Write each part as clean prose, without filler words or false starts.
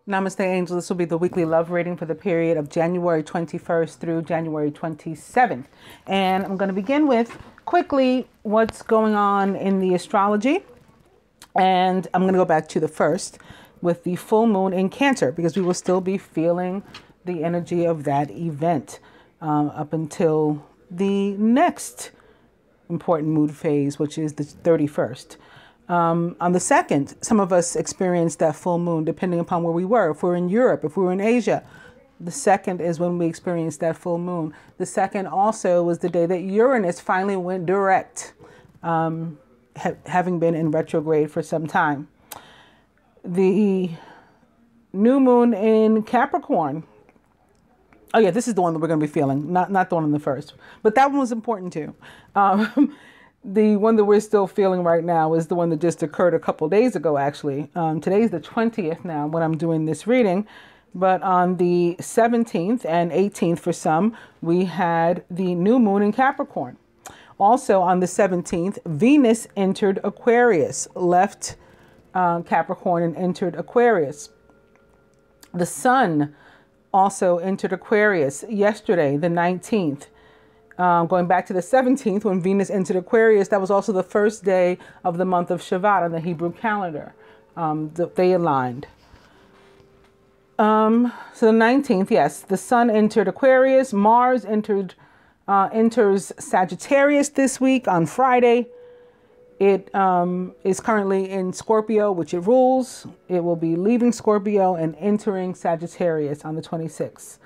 Namaste, angels. This will be the weekly love reading for the period of January 21st through January 27th. And I'm going to begin with quickly what's going on in the astrology. And I'm going to go back to the first with the full moon in Cancer, because we will still be feeling the energy of that event up until the next important mood phase, which is the 31st. On the second, some of us experienced that full moon depending upon where we were. If we're in Europe, if we were in Asia, the second is when we experienced that full moon. The second also was the day that Uranus finally went direct, having been in retrograde for some time. The new moon in Capricorn. Oh yeah, this is the one that we're going to be feeling, not the one on the first, but that one was important too. The one that we're still feeling right now is the one that just occurred a couple days ago, actually. Today's the 20th now when I'm doing this reading. But on the 17th and 18th for some, we had the new moon in Capricorn. Also on the 17th, Venus entered Aquarius, left Capricorn and entered Aquarius. The sun also entered Aquarius yesterday, the 19th. Going back to the 17th, when Venus entered Aquarius, that was also the first day of the month of Shevat on the Hebrew calendar. They aligned. So the 19th, yes, the sun entered Aquarius. Mars enters Sagittarius this week on Friday. It is currently in Scorpio, which it rules. It will be leaving Scorpio and entering Sagittarius on the 26th.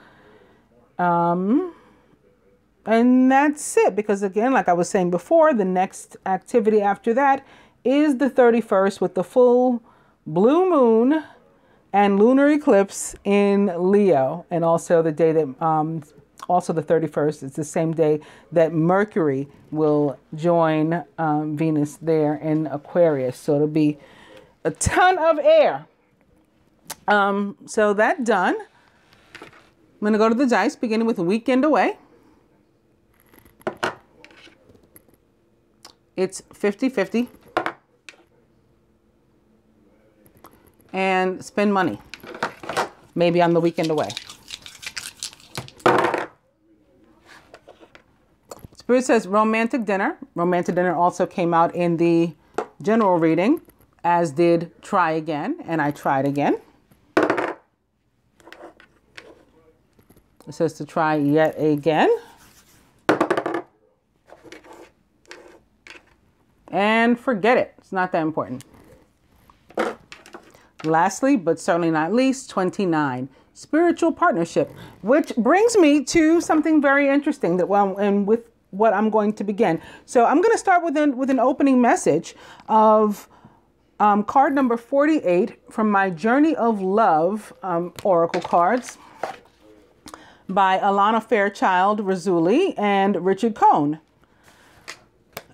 And that's it, because again, like I was saying before, the next activity after that is the 31st with the full blue moon and lunar eclipse in Leo. And also the day that, also the 31st, it's the same day that Mercury will join Venus there in Aquarius. So it'll be a ton of air. So that done. I'm going to go to the dice, beginning with a weekend away. It's 50-50. And spend money. Maybe on the weekend away. Spirit says romantic dinner. Romantic dinner also came out in the general reading, as did try again. And I tried again. It says to try yet again. And forget it. It's not that important. Lastly, but certainly not least, 29. Spiritual partnership, which brings me to something very interesting that and with what I'm going to begin. So I'm going to start with an opening message of card number 48 from my Journey of Love Oracle cards by Alana Fairchild Razzulli and Richard Cohn.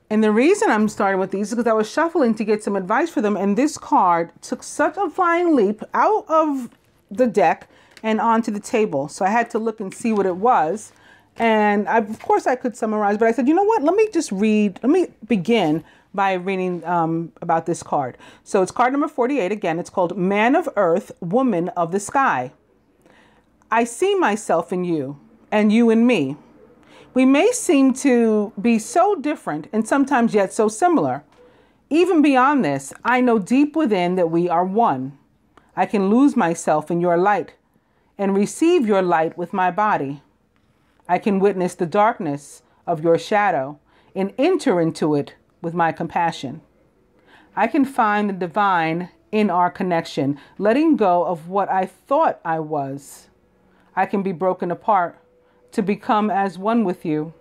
And the reason I'm starting with these is because I was shuffling to get some advice for them. And this card took such a flying leap out of the deck and onto the table. So I had to look and see what it was. And of course I could summarize, but I said, you know what? Let me begin by reading about this card. So it's card number 48. Again, it's called Man of Earth, Woman of the Sky. I see myself in you and you in me. We may seem to be so different and sometimes yet so similar. Even beyond this, I know deep within that we are one. I can lose myself in your light and receive your light with my body. I can witness the darkness of your shadow and enter into it with my compassion. I can find the divine in our connection, letting go of what I thought I was. I can be broken apart to become as one with you,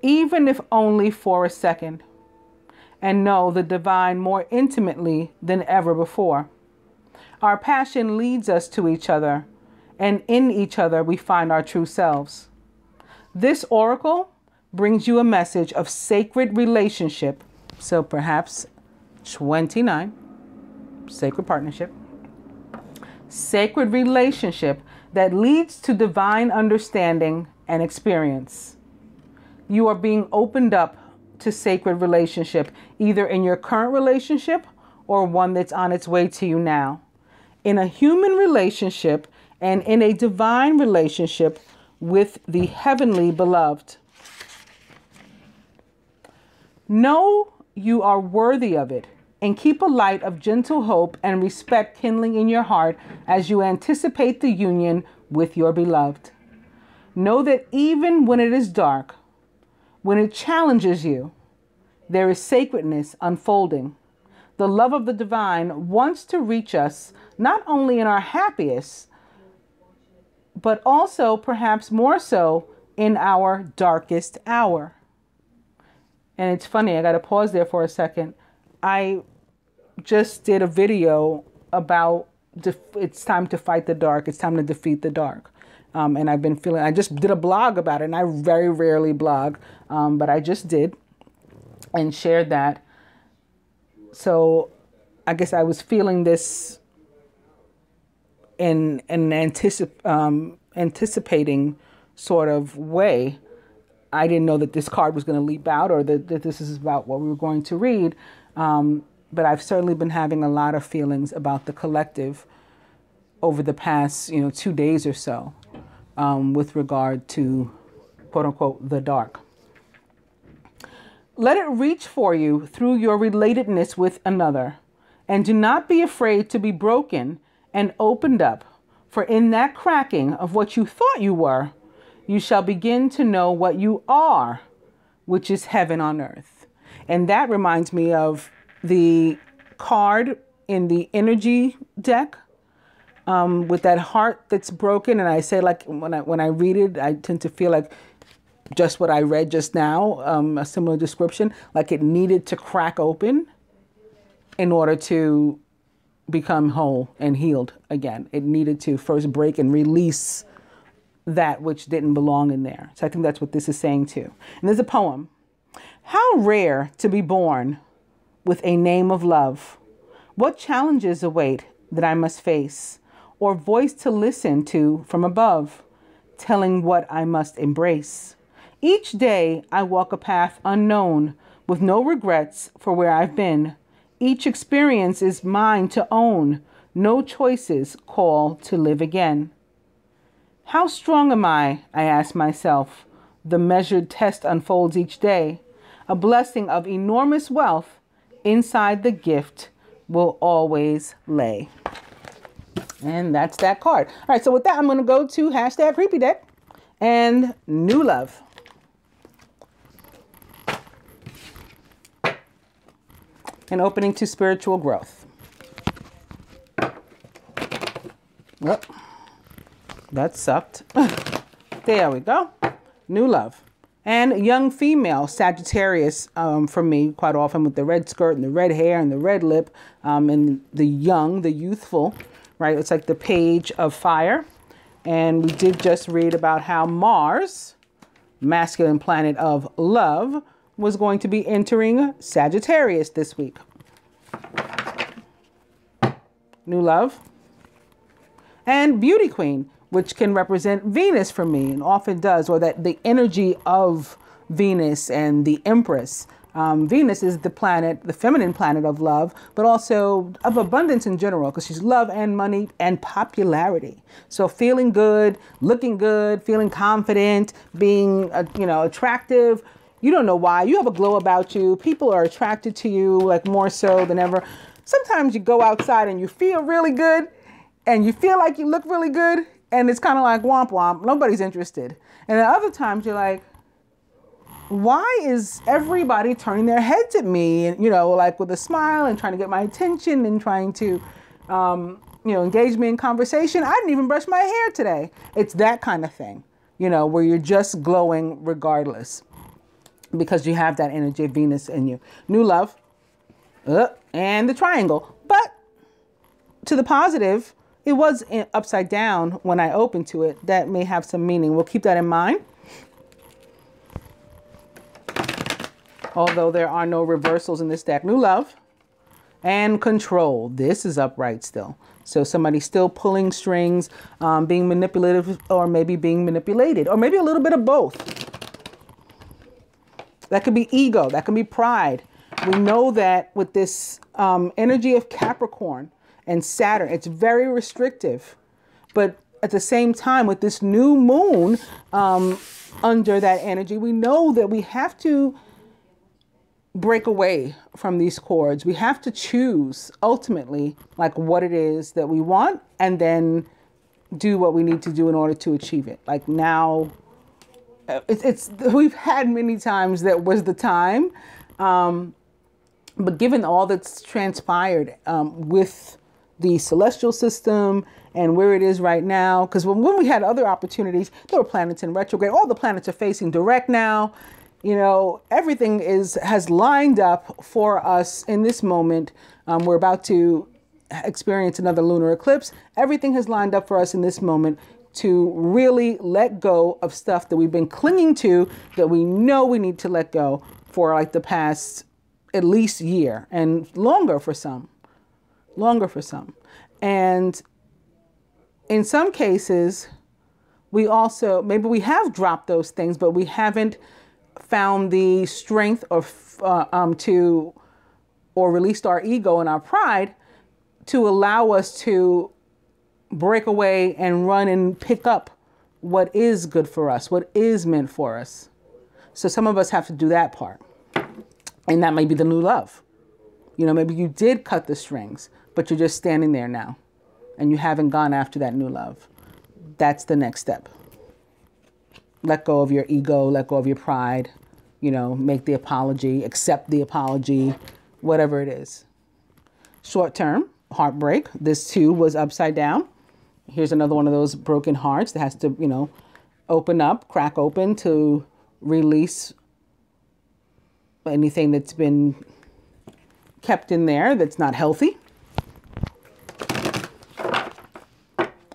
even if only for a second, and know the divine more intimately than ever before. Our passion leads us to each other, and in each other we find our true selves. This oracle brings you a message of sacred relationship, so perhaps 29, sacred partnership, sacred relationship that leads to divine understanding and experience. You are being opened up to sacred relationship, either in your current relationship or one that's on its way to you now. in a human relationship and in a divine relationship with the heavenly beloved. Know you are worthy of it, and keep a light of gentle hope and respect kindling in your heart as you anticipate the union with your beloved. Know that even when it is dark, when it challenges you, there is sacredness unfolding. The love of the divine wants to reach us not only in our happiest, but also perhaps more so in our darkest hour. And it's funny, I got to pause there for a second. I just did a video about it's time to fight the dark. It's time to defeat the dark. And I've been feeling, I just did a blog about it, and I very rarely blog, but I just did and shared that. So I guess I was feeling this in an anticipating sort of way. I didn't know that this card was going to leap out, or that this is about what we were going to read. But I've certainly been having a lot of feelings about the collective over the past, 2 days or so, with regard to, quote unquote, the dark. Let it reach for you through your relatedness with another, and do not be afraid to be broken and opened up, for in that cracking of what you thought you were, you shall begin to know what you are, which is heaven on earth. And that reminds me of the card in the energy deck, with that heart that's broken. And I say, like, when I read it, I tend to feel like just what I read just now, a similar description, like it needed to crack open in order to become whole and healed again. It needed to first break and release that which didn't belong in there. So I think that's what this is saying too. And there's a poem. How rare to be born with a name of love. What challenges await that I must face, or voice to listen to from above, telling what I must embrace. Each day I walk a path unknown, with no regrets for where I've been. Each experience is mine to own. No choices call to live again. How strong am I ask myself. The measured test unfolds each day. A blessing of enormous wealth inside the gift will always lay. And that's that card. All right, so with that, I'm going to go to hashtag creepy deck and new love. And opening to spiritual growth. Well, that sucked. There we go. New love. And young female, Sagittarius, for me, quite often with the red skirt and the red hair and the red lip, and the young, the youthful, right? It's like the page of fire. And we did just read about how Mars, masculine planet of love, was going to be entering Sagittarius this week. New love. And beauty queen, which can represent Venus for me, and often does, or that the energy of Venus and the Empress. Venus is the planet, the feminine planet of love, but also of abundance in general, because she's love and money and popularity. So feeling good, looking good, feeling confident, being, attractive. You don't know why. You have a glow about you. People are attracted to you, like more so than ever. Sometimes you go outside and you feel really good and you feel like you look really good. And it's kind of like womp womp. Nobody's interested. And then other times you're like, why is everybody turning their heads at me? And, like with a smile and trying to get my attention and trying to, engage me in conversation. I didn't even brush my hair today. It's that kind of thing, where you're just glowing regardless, because you have that energy of Venus in you. New love, and the triangle. But to the positive, it was upside down when I opened to it. That may have some meaning. We'll keep that in mind. Although there are no reversals in this deck. New love and control. This is upright still. So somebody's still pulling strings, being manipulative, or maybe being manipulated, or maybe a little bit of both. That could be ego. That can be pride. We know that with this energy of Capricorn and Saturn. It's very restrictive. But at the same time, with this new moon under that energy, we know that we have to break away from these cords. We have to choose ultimately like what it is that we want, and then do what we need to do in order to achieve it. Like now, it's we've had many times that was the time, but given all that's transpired with the celestial system and where it is right now, because when we had other opportunities, there were planets in retrograde. All the planets are facing direct now. You know, everything has lined up for us in this moment. We're about to experience another lunar eclipse. Everything has lined up for us in this moment to really let go of stuff that we've been clinging to, that we know we need to let go for like the past at least year, and longer for some. And in some cases, we also, maybe we have dropped those things, but we haven't found the strength or released our ego and our pride to allow us to break away and run and pick up what is good for us, what is meant for us. So some of us have to do that part. And that may be the new love. You know, maybe you did cut the strings, but you're just standing there now and you haven't gone after that new love. That's the next step. Let go of your ego, let go of your pride, you know, make the apology, accept the apology, whatever it is. Short term, heartbreak. This too was upside down. Here's another one of those broken hearts that has to, you know, open up, crack open to release anything that's been kept in there that's not healthy.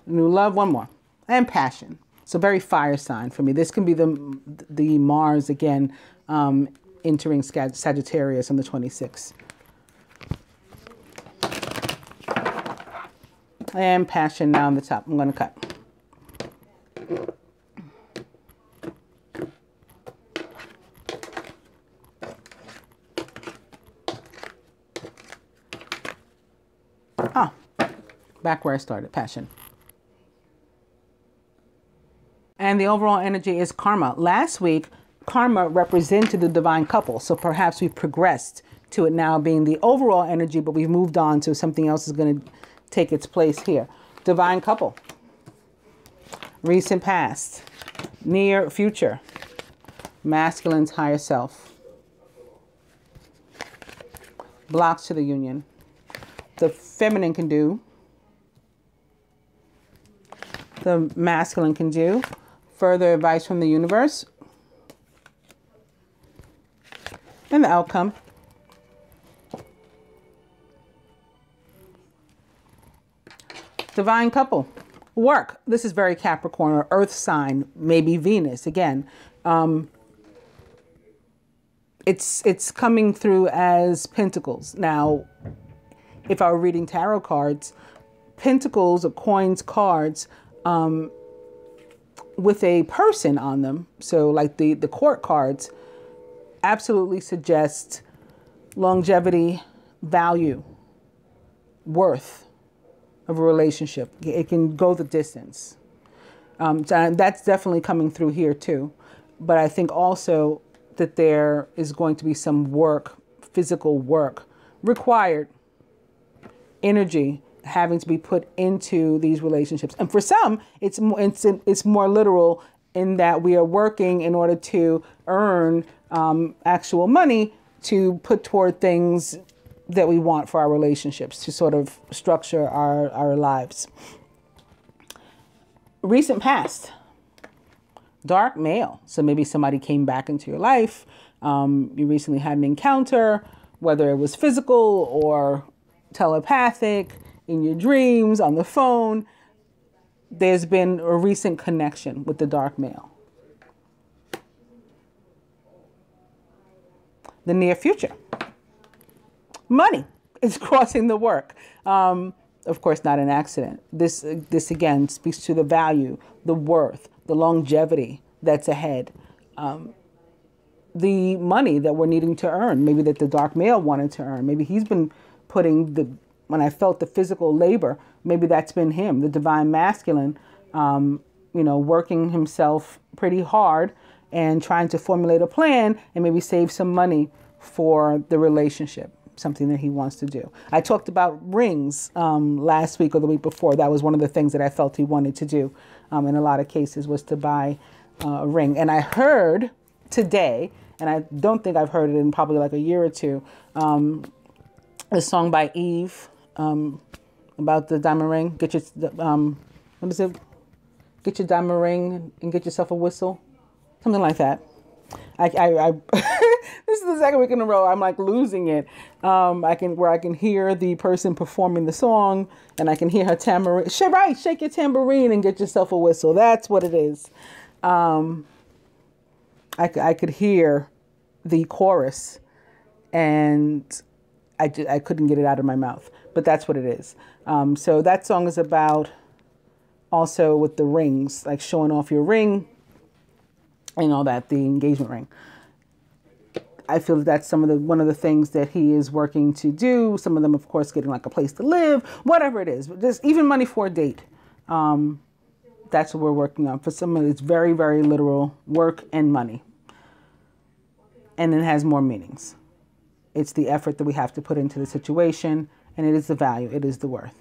New love, one more. And passion. So very fire sign for me. This can be the Mars again entering Sagittarius on the 26th. And passion now on the top. I'm going to cut. Back where I started, passion. And the overall energy is karma. Last week, karma represented the divine couple. So perhaps we've progressed to it now being the overall energy, but we've moved on to something else is going to take its place here. Divine couple. Recent past. Near future. Masculine's higher self. Blocks to the union. The feminine can do. The masculine can do. Further advice from the universe. And the outcome. Divine couple. Work. This is very Capricorn or earth sign, maybe Venus. Again, it's coming through as pentacles. Now, if I were reading tarot cards, pentacles or coins cards with a person on them, so like the court cards, absolutely suggest longevity, value, worth of a relationship. It can go the distance. And that's definitely coming through here too. But I think also that there is going to be some work, physical work required, energy having to be put into these relationships. And for some, it's more literal in that we are working in order to earn actual money to put toward things that we want for our relationships, to sort of structure our lives. Recent past. Dark male. So maybe somebody came back into your life. You recently had an encounter, whether it was physical or telepathic, in your dreams, on the phone. There's been a recent connection with the dark male. The near future. Money is crossing the work. Of course, not an accident. This again speaks to the value, the worth, the longevity that's ahead. The money that we're needing to earn, maybe that the dark male wanted to earn. Maybe he's been putting the when I felt the physical labor, maybe that's been him, the divine masculine, working himself pretty hard and trying to formulate a plan and maybe save some money for the relationship, something that he wants to do. I talked about rings last week or the week before. That was one of the things that I felt he wanted to do in a lot of cases, was to buy a ring. And I heard today, and I don't think I've heard it in probably like a year or two, a song by Eve about the diamond ring. Get your what is it? Get your diamond ring and get yourself a whistle, something like that. I this is the second week in a row I'm like losing it. I can hear the person performing the song, and I can hear her tambourine. Right, shake your tambourine and get yourself a whistle. That's what it is. I could hear the chorus, and I couldn't get it out of my mouth, but that's what it is. So that song is about also with the rings, like showing off your ring and all that, the engagement ring. I feel that's one of the things that he is working to do. Some of them, of course, getting like a place to live, whatever it is, just even money for a date. That's what we're working on. For some of it's very, very literal, work and money. And it has more meanings. It's the effort that we have to put into the situation, and it is the value, it is the worth.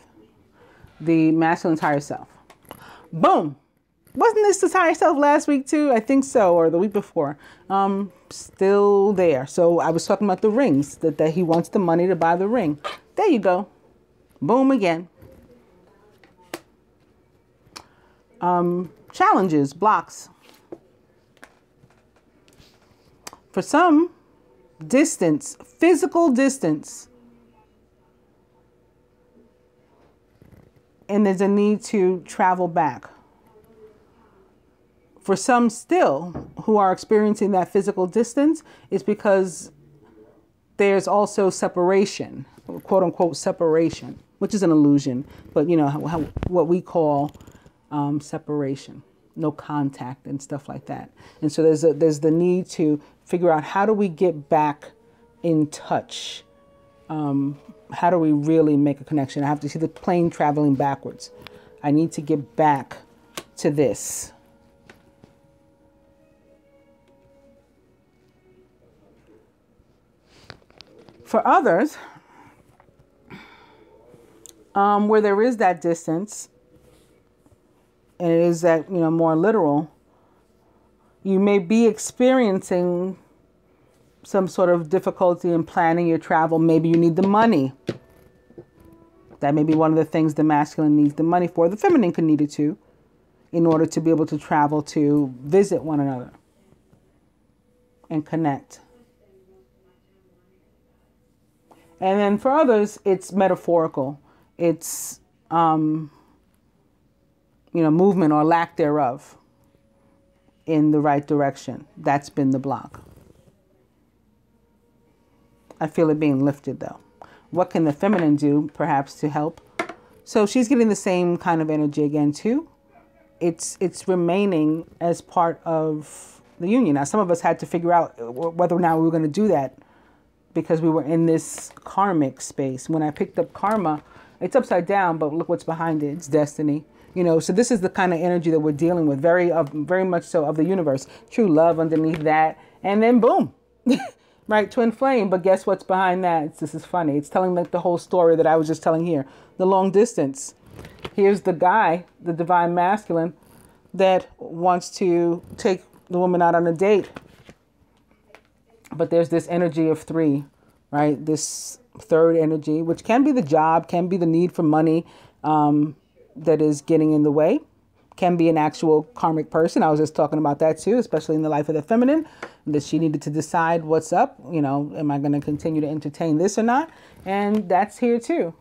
The masculine's higher self. Boom. Wasn't this the higher self last week too? I think so, or the week before. Still there. So I was talking about the rings, that he wants the money to buy the ring. There you go. Boom again. Challenges, blocks. For some, distance, physical distance. And there's a need to travel back. For some still who are experiencing that physical distance, it's because there's also separation, quote unquote separation, which is an illusion, but what we call separation, no contact and stuff like that. And so there's the need to figure out, how do we get back in touch? How do we really make a connection? I have to see the plane traveling backwards. I need to get back to this. For others, where there is that distance, and it is that, more literal, you may be experiencing some sort of difficulty in planning your travel. Maybe you need the money. That may be one of the things the masculine needs the money for. The feminine could need it too, in order to be able to travel to visit one another and connect. And then for others, it's metaphorical. It's, movement or lack thereof in the right direction. That's been the block. I feel it being lifted though. What can the feminine do perhaps to help? So she's getting the same kind of energy again too. It's remaining as part of the union. Now, some of us had to figure out whether or not we were going to do that, because we were in this karmic space. When I picked up karma, it's upside down, but look what's behind it. It's destiny. So this is the kind of energy that we're dealing with, very much so of the universe. True love underneath that. And then boom, right? Twin flame. But guess what's behind that? This is funny. It's telling like the whole story that I was just telling here. The long distance. Here's the guy, the divine masculine, that wants to take the woman out on a date. But there's this energy of three, right? This third energy, which can be the job, can be the need for money that is getting in the way, can be an actual karmic person. I was just talking about that too, especially in the life of the feminine, that she needed to decide what's up. Am I going to continue to entertain this or not? And that's here too.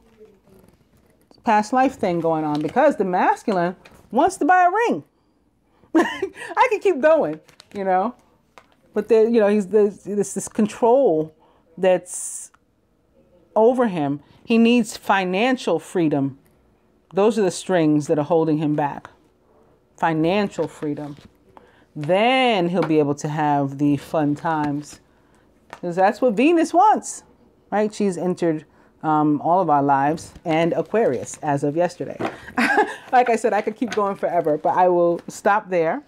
Past life thing going on, because the masculine wants to buy a ring. I could keep going, But there, there's this control that's over him. He needs financial freedom. Those are the strings that are holding him back. Financial freedom. Then he'll be able to have the fun times. Because that's what Venus wants, right? She's entered all of our lives, and Aquarius as of yesterday. Like I said, I could keep going forever, but I will stop there.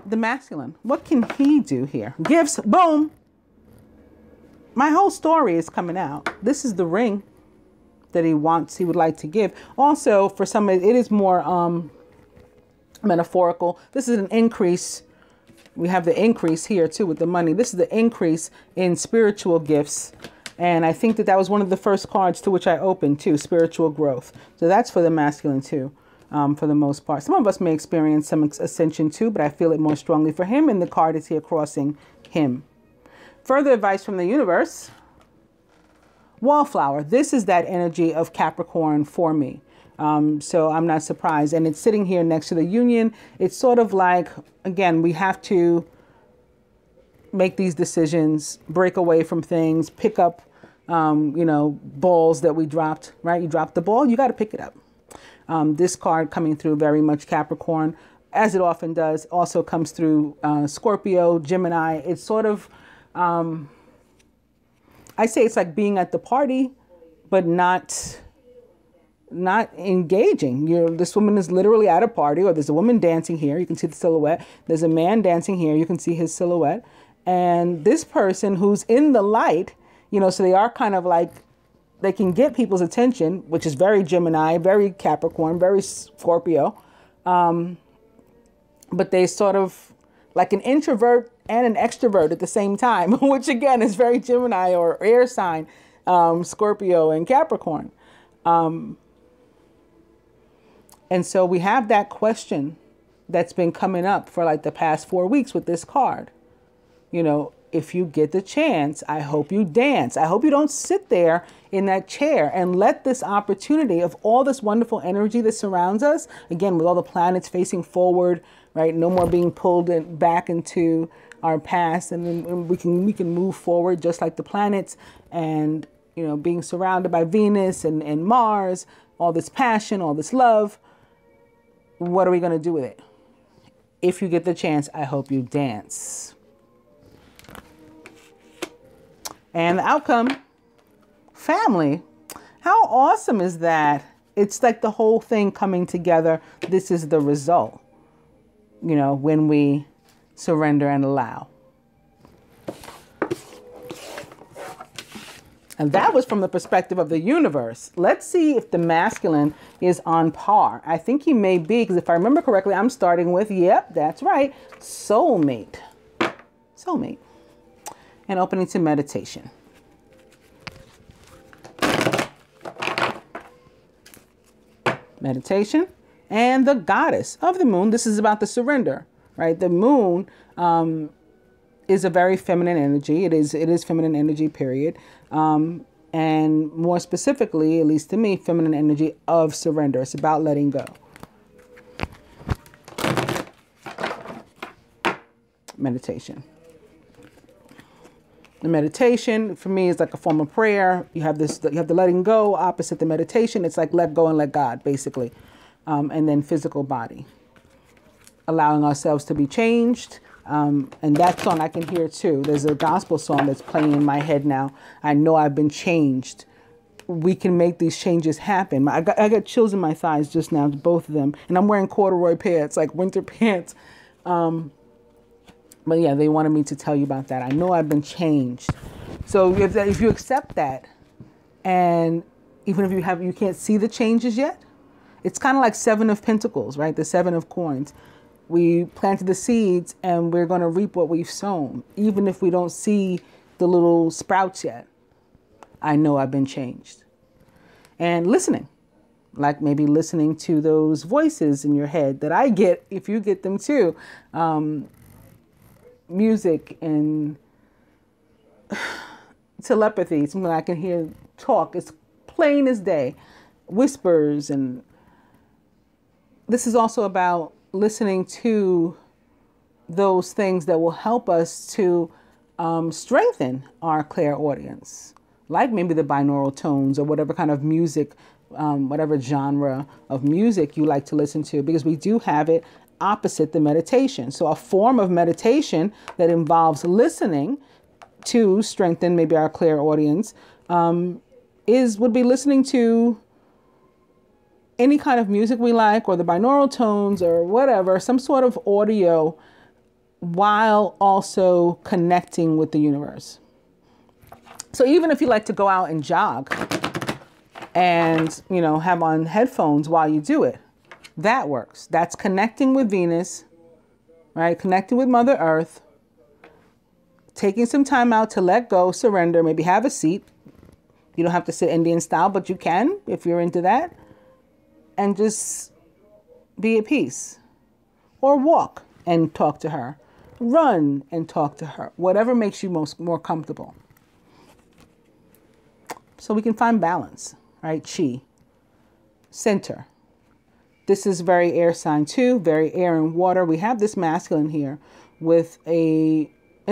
The masculine, what can he do here? Gifts, boom. My whole story is coming out. This is the ring that he would like to give. Also, for some, it is more metaphorical. This is an increase. We have the increase here too with the money. This is the increase in spiritual gifts. And I think that was one of the first cards to which I opened too, spiritual growth. So that's for the masculine too, for the most part. Some of us may experience some ascension too, but I feel it more strongly for him. And the card is here crossing him. Further advice from the universe. Wallflower. This is that energy of Capricorn for me. So I'm not surprised. And it's sitting here next to the union. It's sort of like, again, we have to make these decisions, break away from things, pick up, balls that we dropped, right? You dropped the ball, you got to pick it up. This card coming through very much Capricorn, as it often does, also comes through Scorpio, Gemini. It's sort of, I say it's like being at the party, but not engaging. This woman is literally at a party, or there's a woman dancing here. You can see the silhouette. There's a man dancing here. You can see his silhouette. And this person who's in the light, so they are kind of like, they can get people's attention, which is very Gemini, very Capricorn, very Scorpio. But they sort of like an introvert and an extrovert at the same time, which again is very Gemini or air sign, Scorpio and Capricorn. And so we have that question that's been coming up for like the past 4 weeks with this card. If you get the chance, I hope you dance. I hope you don't sit there in that chair and let this opportunity of all this wonderful energy that surrounds us, again, with all the planets facing forward, right? No more being pulled back into our past, and then we can move forward just like the planets, and being surrounded by Venus and Mars, all this passion, all this love. What are we going to do with it? If you get the chance, I hope you dance. And the outcome, family. How awesome is that? It's like the whole thing coming together. This is the result, when we surrender and allow. And that was from the perspective of the universe. Let's see if the masculine is on par. I think he may be, because if I remember correctly, I'm starting with, yep, that's right, soulmate. Soulmate. And opening to meditation. Meditation. And the goddess of the moon. This is about the surrender, right? The moon is a very feminine energy. It is feminine energy, period. And more specifically, at least to me, feminine energy of surrender. It's about letting go. Meditation. The meditation for me is like a form of prayer. You have the letting go opposite the meditation. It's like let go and let God, basically. And then physical body. Allowing ourselves to be changed. And that song I can hear too. There's a gospel song that's playing in my head now. I know I've been changed. We can make these changes happen. I got chills in my thighs just now, both of them. And I'm wearing corduroy pants, like winter pants. But yeah, they wanted me to tell you about that. I know I've been changed. So if you accept that, and even if you can't see the changes yet, it's kind of like 7 of Pentacles, right? The 7 of Coins. We planted the seeds and we're going to reap what we've sown. Even if we don't see the little sprouts yet, I know I've been changed. And listening, like maybe listening to those voices in your head that I get, if you get them too. Music and telepathy, something I can hear talk. It's plain as day. Whispers. And this is also about listening to those things that will help us to strengthen our clairaudience, like maybe the binaural tones or whatever kind of music, whatever genre of music you like to listen to, because we do have it opposite the meditation. So a form of meditation that involves listening to strengthen maybe our clairaudience would be listening to any kind of music we like, or the binaural tones or whatever, some sort of audio, while also connecting with the universe. So even if you like to go out and jog and, you know, have on headphones while you do it, that works. That's connecting with Venus, right? Connecting with Mother Earth, taking some time out to let go, surrender, maybe have a seat. You don't have to sit Indian style, but you can if you're into that. And just be at peace. Or walk and talk to her. Run and talk to her. Whatever makes you more comfortable. So we can find balance, right? Chi. Center. This is very air sign too, very air and water. We have this masculine here with an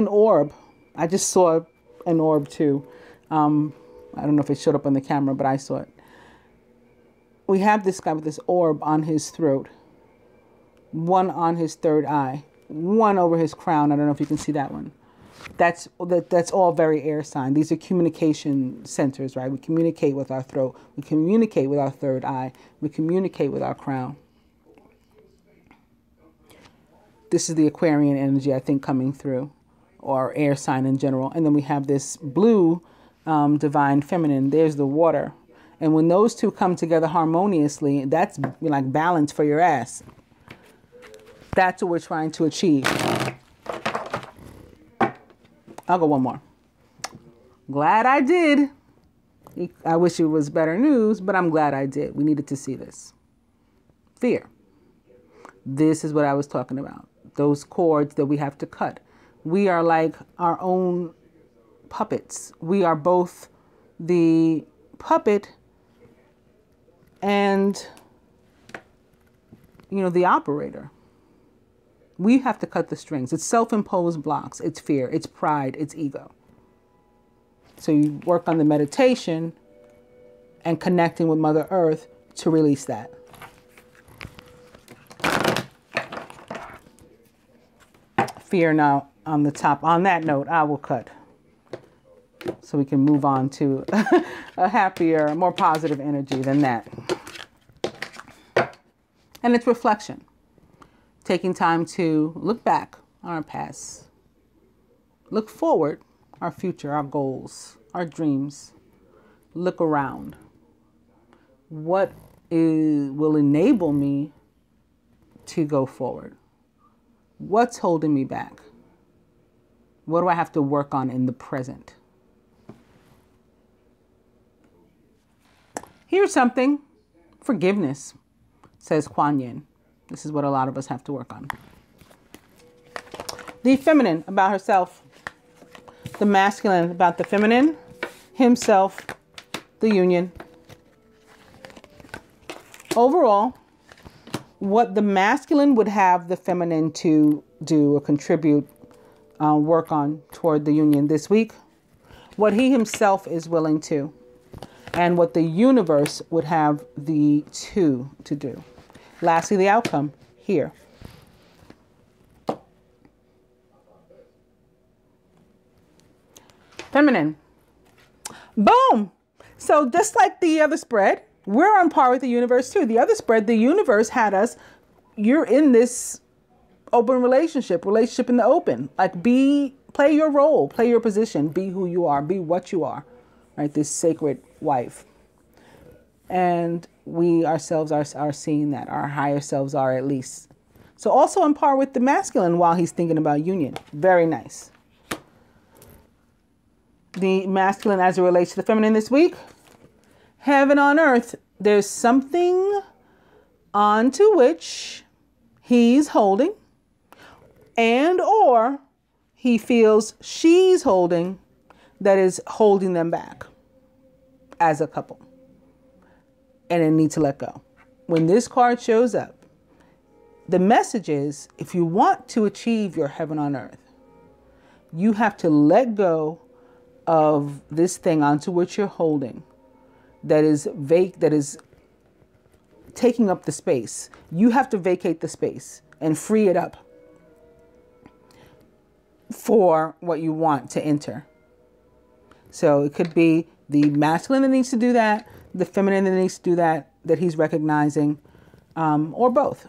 orb. I just saw an orb too. I don't know if it showed up on the camera, but I saw it. We have this guy with this orb on his throat, one on his third eye, one over his crown. I don't know if you can see that one. That's all very air sign. These are communication centers, right? We communicate with our throat. We communicate with our third eye. We communicate with our crown. This is the Aquarian energy, I think, coming through, or air sign in general. And then we have this blue divine feminine. There's the water. And when those two come together harmoniously, that's like balance for your ass. That's what we're trying to achieve. I'll go one more. Glad I did. I wish it was better news, but I'm glad I did. We needed to see this. Fear. This is what I was talking about. Those cords that we have to cut. We are like our own puppets. We are both the puppet and, you know, the operator. We have to cut the strings. It's self-imposed blocks. It's fear. It's pride. It's ego. So you work on the meditation and connecting with Mother Earth to release that. Fear now on the top. On that note, I will cut so we can move on to a happier, more positive energy than that. And it's reflection. Taking time to look back on our past, look forward, our future, our goals, our dreams, look around. What will enable me to go forward? What's holding me back? What do I have to work on in the present? Here's something. Forgiveness, says Kuan Yin. This is what a lot of us have to work on. The feminine about herself. The masculine about the feminine. Himself, the union. Overall, what the masculine would have the feminine to do or contribute, work on toward the union this week. What he himself is willing to. And what the universe would have the two to do. Lastly, the outcome here. Feminine. Boom. So just like the other spread, we're on par with the universe too. The other spread, the universe had us, you're in this open relationship in the open. Like play your role, play your position, be who you are, be what you are, right? This sacred wife. And we ourselves are seeing that. Our higher selves are, at least. So also on par with the masculine while he's thinking about union. Very nice. The masculine as it relates to the feminine this week. Heaven on earth. There's something onto which he's holding, and or he feels she's holding, that is holding them back as a couple. And they need to let go. When this card shows up, the message is, if you want to achieve your heaven on earth, you have to let go of this thing onto which you're holding that is taking up the space. You have to vacate the space and free it up for what you want to enter. So it could be the masculine that needs to do that, the feminine that needs to do that he's recognizing, or both.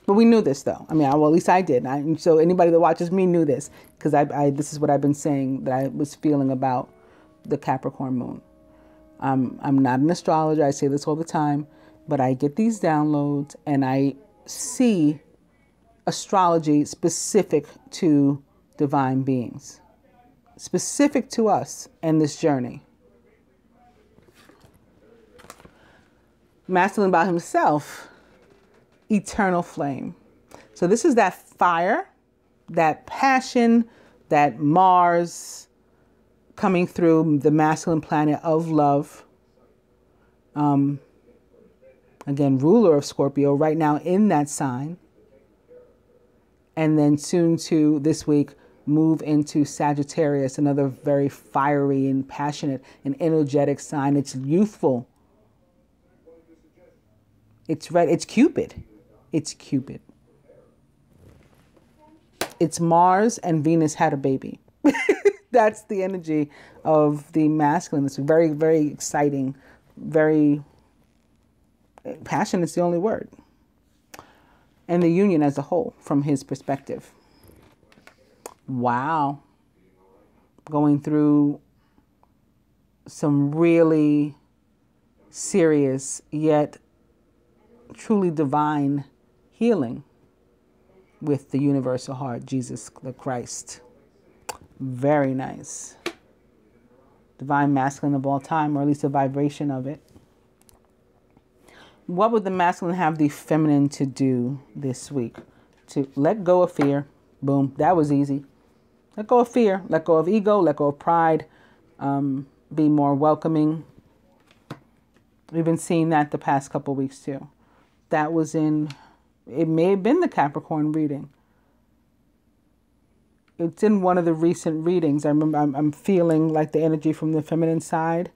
But we knew this, though. I mean, well, at least I did. So anybody that watches me knew this, because this is what I've been saying that I was feeling about the Capricorn moon. I'm not an astrologer. I say this all the time, but I get these downloads and I see astrology specific to divine beings, specific to us and this journey. Masculine by himself, eternal flame. So this is that fire, that passion, that Mars coming through, the masculine planet of love. Again, ruler of Scorpio right now in that sign. And then soon to this week, move into Sagittarius, another very fiery and passionate and energetic sign. It's youthful. It's red. It's Cupid. It's Cupid. It's Mars and Venus had a baby. That's the energy of the masculine. It's very, very exciting. Very passion is the only word. And the union as a whole from his perspective. Wow. Going through some really serious yet truly divine healing with the universal heart, Jesus the Christ. Very nice. Divine masculine of all time, or at least a vibration of it. What would the masculine have the feminine to do this week? To let go of fear. Boom. That was easy. Let go of fear. Let go of ego. Let go of pride. Be more welcoming. We've been seeing that the past couple of weeks too. That was in, it may have been the Capricorn reading. It's in one of the recent readings. I remember I'm feeling like the energy from the feminine side,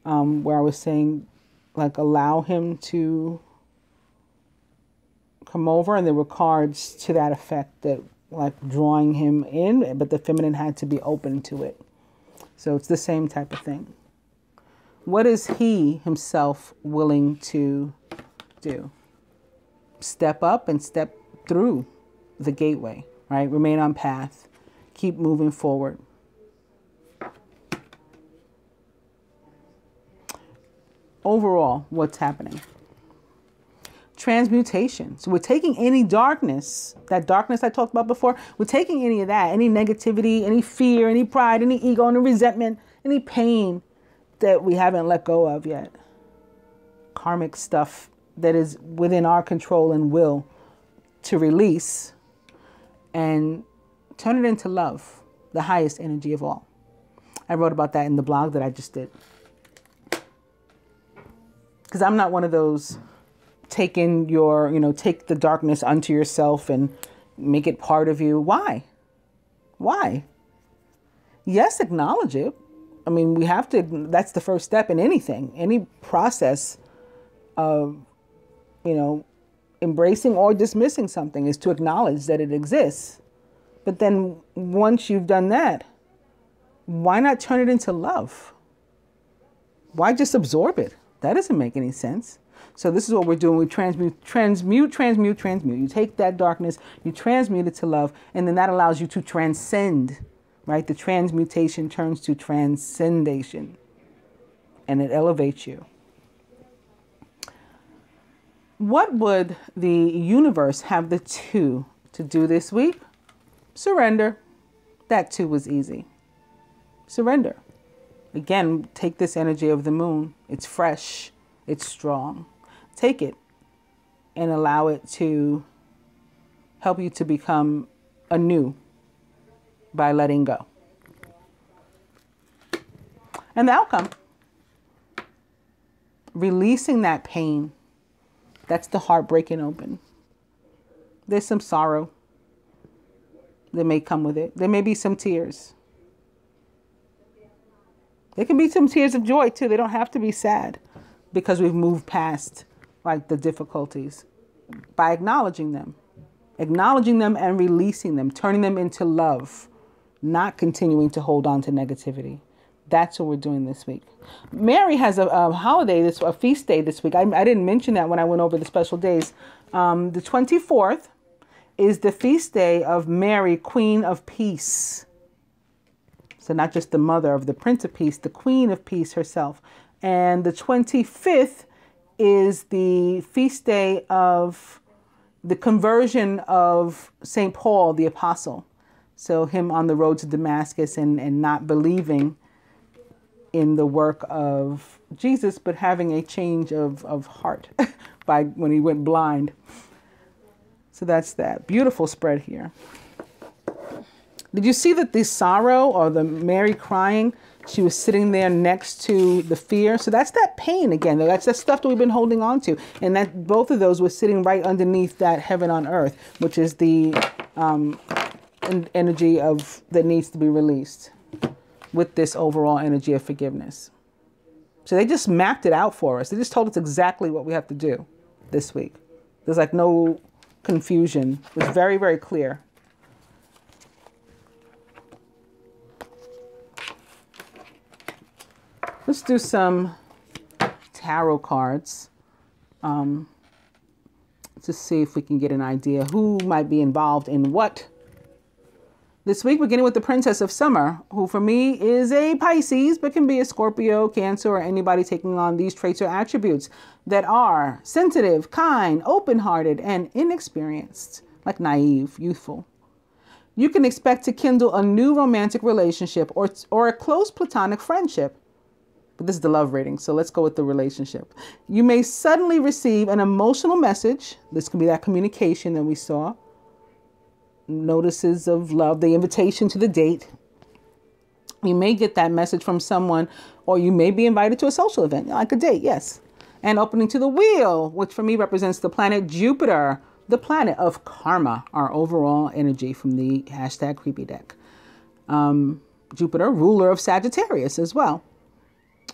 where I was saying, like, allow him to come over. And there were cards to that effect that, like, drawing him in, but the feminine had to be open to it. So it's the same type of thing. What is he himself willing to do? Step up and step through the gateway, right? Remain on path. Keep moving forward. Overall, what's happening? Transmutation. So we're taking any darkness, that darkness I talked about before, we're taking any of that, any negativity, any fear, any pride, any ego, any resentment, any pain that we haven't let go of yet. Karmic stuff that is within our control and will to release and turn it into love, the highest energy of all. I wrote about that in the blog that I just did. Because I'm not one of those take in your, take the darkness unto yourself and make it part of you. Why? Why? Yes, acknowledge it. I mean, we have to, that's the first step in anything, any process of, embracing or dismissing something is to acknowledge that it exists. But then once you've done that, why not turn it into love? Why just absorb it? That doesn't make any sense. So this is what we're doing. We transmute. You take that darkness, you transmute it to love, and then that allows you to transcend, right? The transmutation turns to transcendation, and it elevates you. What would the universe have the two to do this week? Surrender. That too was easy. Surrender. Again, take this energy of the moon. It's fresh. It's strong. Take it and allow it to help you to become anew by letting go. And the outcome, releasing that pain. That's the heart breaking open. There's some sorrow that may come with it. There may be some tears. There can be some tears of joy too. They don't have to be sad because we've moved past like the difficulties by acknowledging them acknowledging them and releasing them, turning them into love, not continuing to hold on to negativity. That's what we're doing this week. Mary has a holiday, a feast day this week. I didn't mention that when I went over the special days. The 24th is the feast day of Mary, Queen of Peace. So not just the mother of the Prince of Peace, the Queen of Peace herself. And the 25th is the feast day of the conversion of St. Paul, the apostle. So him on the road to Damascus and not believing in the work of Jesus, but having a change of heart by when he went blind. So that's that beautiful spread here. Did you see that the sorrow or the Mary crying, she was sitting there next to the fear? So that's that pain again. That's that stuff that we've been holding on to. And that both of those were sitting right underneath that heaven on earth, which is the energy that needs to be released with this overall energy of forgiveness. So they just mapped it out for us. They just told us exactly what we have to do this week. There's like no confusion. It was very, very clear. Let's do some tarot cards to see if we can get an idea who might be involved in what. This week, beginning with the Princess of Summer, who for me is a Pisces, but can be a Scorpio, Cancer, or anybody taking on these traits or attributes that are sensitive, kind, open-hearted, and inexperienced, like naive, youthful. You can expect to kindle a new romantic relationship or a close platonic friendship. But this is the love reading, so let's go with the relationship. You may suddenly receive an emotional message. This can be that communication that we saw. Notices of love, the invitation to the date. You may get that message from someone, or you may be invited to a social event, like a date, yes. And opening to the wheel, which for me represents the planet Jupiter, the planet of karma, our overall energy from the hashtag creepy deck. Jupiter, ruler of Sagittarius as well,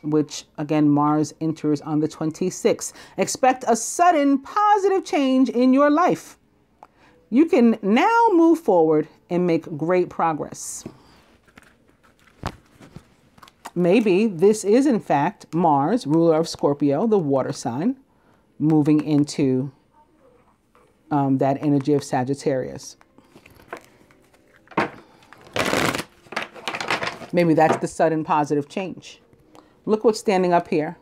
which again, Mars enters on the 26th. Expect a sudden positive change in your life. You can now move forward and make great progress. Maybe this is in fact Mars, ruler of Scorpio, the water sign, moving into that energy of Sagittarius. Maybe that's the sudden positive change. Look what's standing up here.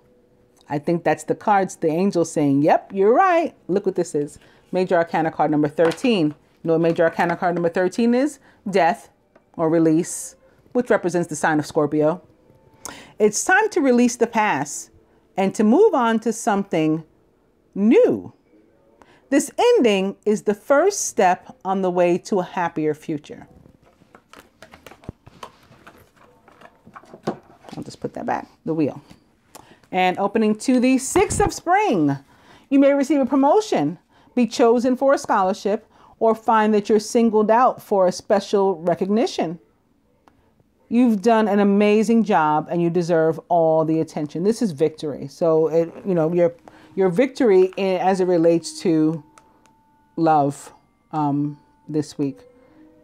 I think that's the cards, the angels saying, yep, you're right. Look what this is. Major Arcana card number 13. You know what Major Arcana card number 13 is? Death or release, which represents the sign of Scorpio. It's time to release the past and to move on to something new. This ending is the first step on the way to a happier future. I'll just put that back, the wheel. And opening to the 6 of spring. You may receive a promotion, be chosen for a scholarship, or find that you're singled out for a special recognition. You've done an amazing job and you deserve all the attention. This is victory. So, your victory as it relates to love this week.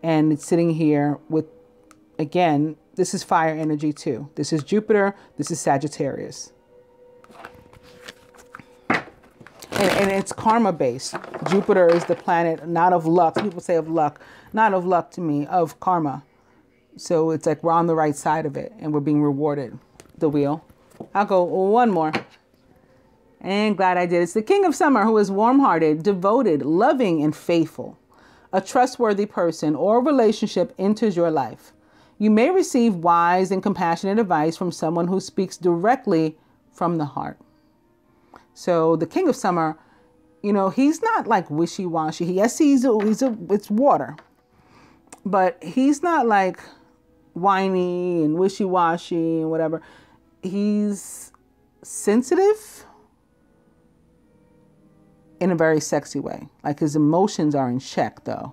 And it's sitting here with, again, this is fire energy too. This is Jupiter. This is Sagittarius. And it's karma based. Jupiter is the planet, not of luck. People say of luck, not of luck to me, of karma. So it's like we're on the right side of it and we're being rewarded. The wheel. I'll go one more. And glad I did. It's the King of Summer, who is warm-hearted, devoted, loving, and faithful. A trustworthy person or relationship enters your life. You may receive wise and compassionate advice from someone who speaks directly from the heart. So the King of Summer, he's not like wishy-washy. Yes, it's water. But he's not like whiny and wishy-washy and whatever. He's sensitive in a very sexy way. Like his emotions are in check though.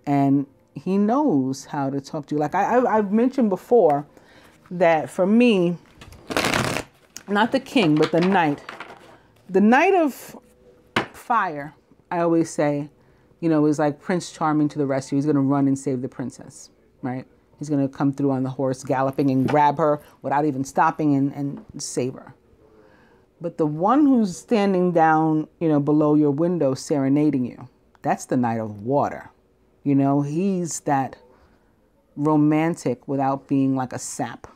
And he knows how to talk to you. Like I've mentioned before that for me, not the king, but the knight. The knight of fire, I always say, you know, is like Prince Charming to the rescue. He's going to run and save the princess, right? He's going to come through on the horse galloping and grab her without even stopping and save her. But the one who's standing down, you know, below your window serenading you, that's the Knight of Water. You know, he's that romantic without being like a sap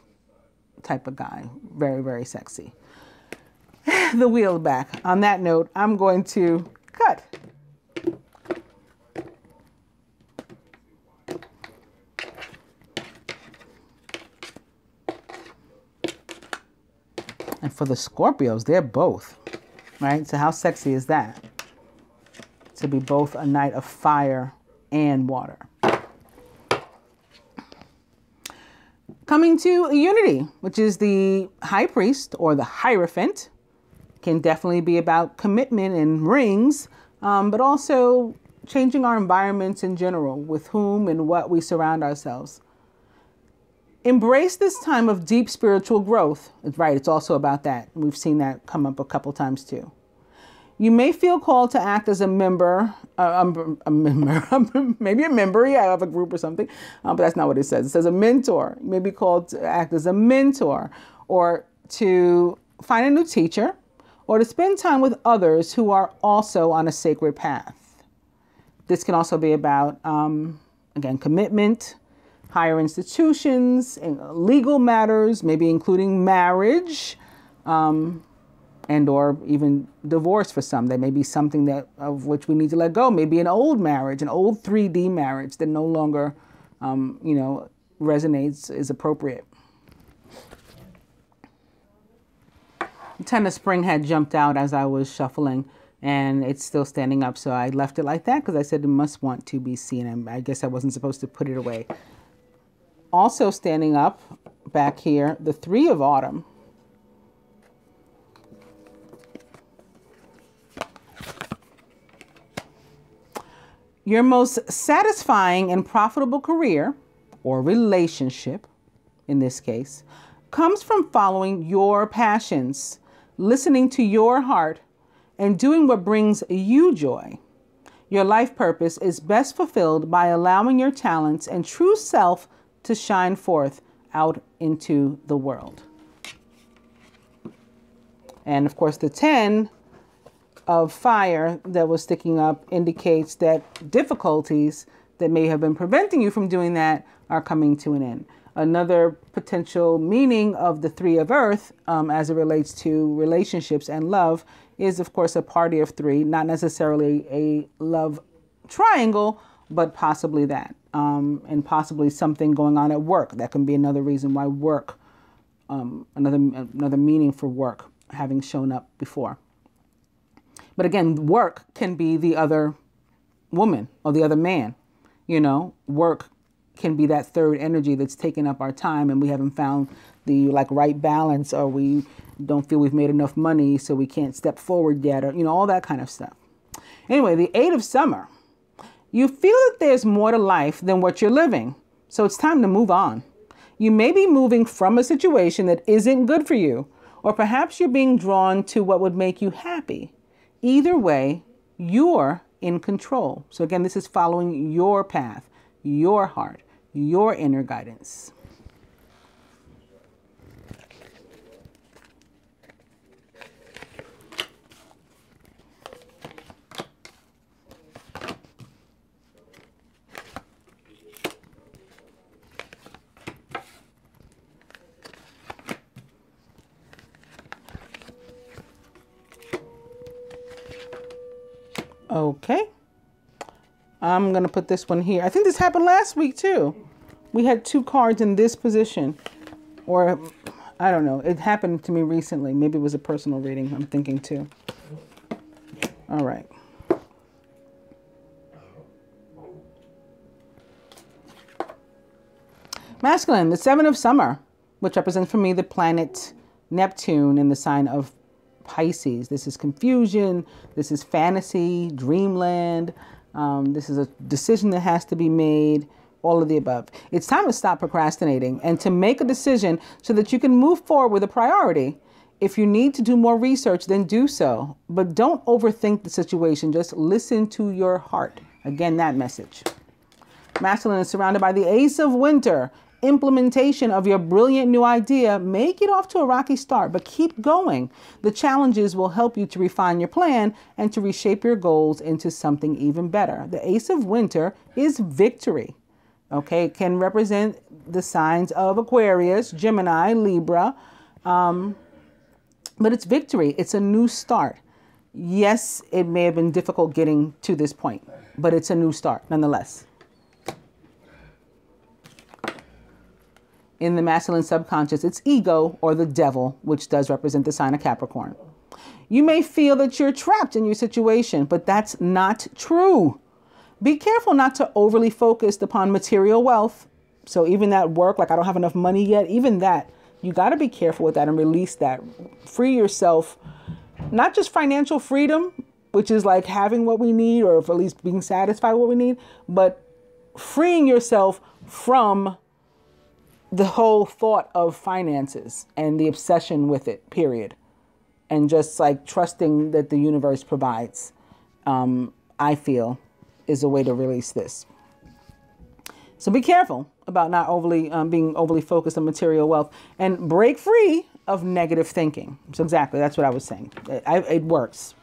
type of guy. Very, very sexy. The wheel back. On that note, I'm going to cut. And for the Scorpios, they're both, right? So how sexy is that? To be both a knight of fire and water. Coming to Unity, which is the high priest or the Hierophant, can definitely be about commitment and rings, but also changing our environments in general, with whom and what we surround ourselves. Embrace this time of deep spiritual growth. Right, it's also about that. We've seen that come up a couple times too. You may feel called to act as a member, maybe a member, yeah, of a group or something, but that's not what it says. It says a mentor. You may be called to act as a mentor, or to find a new teacher, or to spend time with others who are also on a sacred path. This can also be about, again, commitment, higher institutions, legal matters, maybe including marriage, and or even divorce for some. There may be something that of which we need to let go. Maybe an old marriage, an old 3D marriage that no longer, you know, resonates, is appropriate. The Ten of Spring had jumped out as I was shuffling, and it's still standing up. So I left it like that because I said it must want to be seen. And I guess I wasn't supposed to put it away. Also standing up back here, the Three of Autumn. Your most satisfying and profitable career, or relationship in this case, comes from following your passions, listening to your heart, and doing what brings you joy. Your life purpose is best fulfilled by allowing your talents and true self to shine forth out into the world. And of course, the 10 of fire that was sticking up indicates that difficulties that may have been preventing you from doing that are coming to an end. Another potential meaning of the 3 of earth, as it relates to relationships and love, is of course a party of 3, not necessarily a love triangle, but possibly that. And possibly something going on at work. That can be another reason why work, another meaning for work having shown up before. But again, work can be the other woman or the other man. You know, work can be that third energy that's taking up our time, and we haven't found the right balance, or we don't feel we've made enough money, so we can't step forward yet, or, you know, all that kind of stuff. Anyway, the 8 of summer. You feel that there's more to life than what you're living, so it's time to move on. You may be moving from a situation that isn't good for you, or perhaps you're being drawn to what would make you happy. Either way, you're in control. So again, this is following your path, your heart, your inner guidance. Okay, I'm going to put this one here. I think this happened last week too. We had 2 cards in this position, or I don't know. It happened to me recently. Maybe it was a personal reading, I'm thinking too. All right. Masculine, the 7 of summer, which represents for me the planet Neptune in the sign of Pisces. This is confusion. This is fantasy, dreamland. This is a decision that has to be made. All of the above. It's time to stop procrastinating and to make a decision so that you can move forward with a priority. If you need to do more research, then do so. But don't overthink the situation. Just listen to your heart Again, that message. Masculine is surrounded by the Ace of Winter. Implementation of your brilliant new idea may get off to a rocky start, but keep going. The challenges will help you to refine your plan and to reshape your goals into something even better. The Ace of Winter is victory. Okay, it can represent the signs of Aquarius, Gemini, Libra, but it's victory. It's a new start. Yes, it may have been difficult getting to this point, but it's a new start nonetheless. In the masculine subconscious, it's ego or the devil, which does represent the sign of Capricorn. You may feel that you're trapped in your situation, but that's not true. Be careful not to overly focus upon material wealth. So even that work, like I don't have enough money yet, even that, you got to be careful with that and release that. Free yourself, not just financial freedom, which is like having what we need or at least being satisfied with what we need, but freeing yourself from the whole thought of finances and the obsession with it, period. And just like trusting that the universe provides, I feel, is a way to release this. So be careful about not overly being overly focused on material wealth and break free of negative thinking. So exactly, that's what I was saying. It works.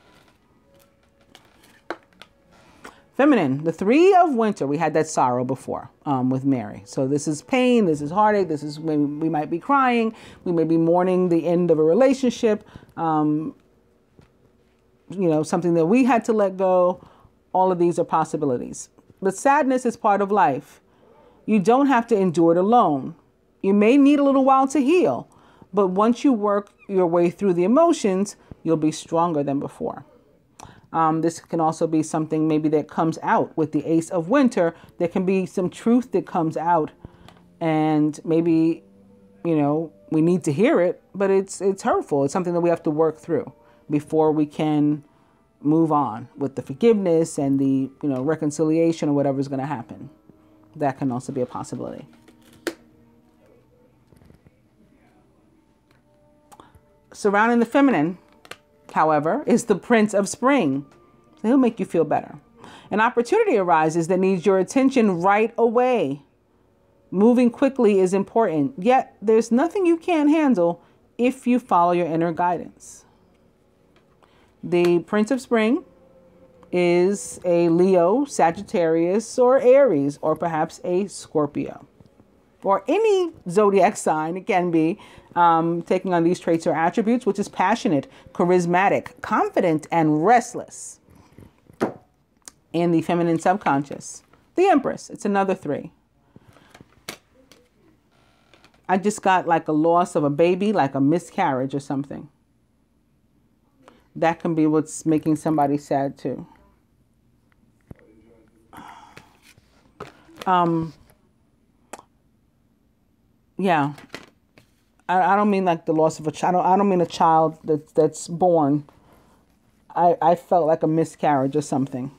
Feminine, the Three of Winter. We had that sorrow before with Mary. So this is pain, this is heartache, this is when we might be crying, we may be mourning the end of a relationship, you know, something that we had to let go. All of these are possibilities. But sadness is part of life. You don't have to endure it alone. You may need a little while to heal, but once you work your way through the emotions, you'll be stronger than before. This can also be something maybe that comes out with the Ace of Winter. There can be some truth that comes out and maybe, you know, we need to hear it, but it's hurtful. It's something that we have to work through before we can move on with the forgiveness and the, you know, reconciliation or whatever's going to happen. That can also be a possibility. Surrounding the feminine, however, is the Prince of Spring. So he'll make you feel better. An opportunity arises that needs your attention right away. Moving quickly is important, yet there's nothing you can't handle if you follow your inner guidance. The Prince of Spring is a Leo, Sagittarius, or Aries, or perhaps a Scorpio. Or any zodiac sign, it can be, taking on these traits or attributes, which is passionate, charismatic, confident, and restless. In the feminine subconscious, the Empress, it's another 3. I just got like a loss of a baby, like a miscarriage or something. That can be what's making somebody sad too. Yeah. I don't mean like the loss of a child. I don't mean a child that's born. I felt like a miscarriage or something.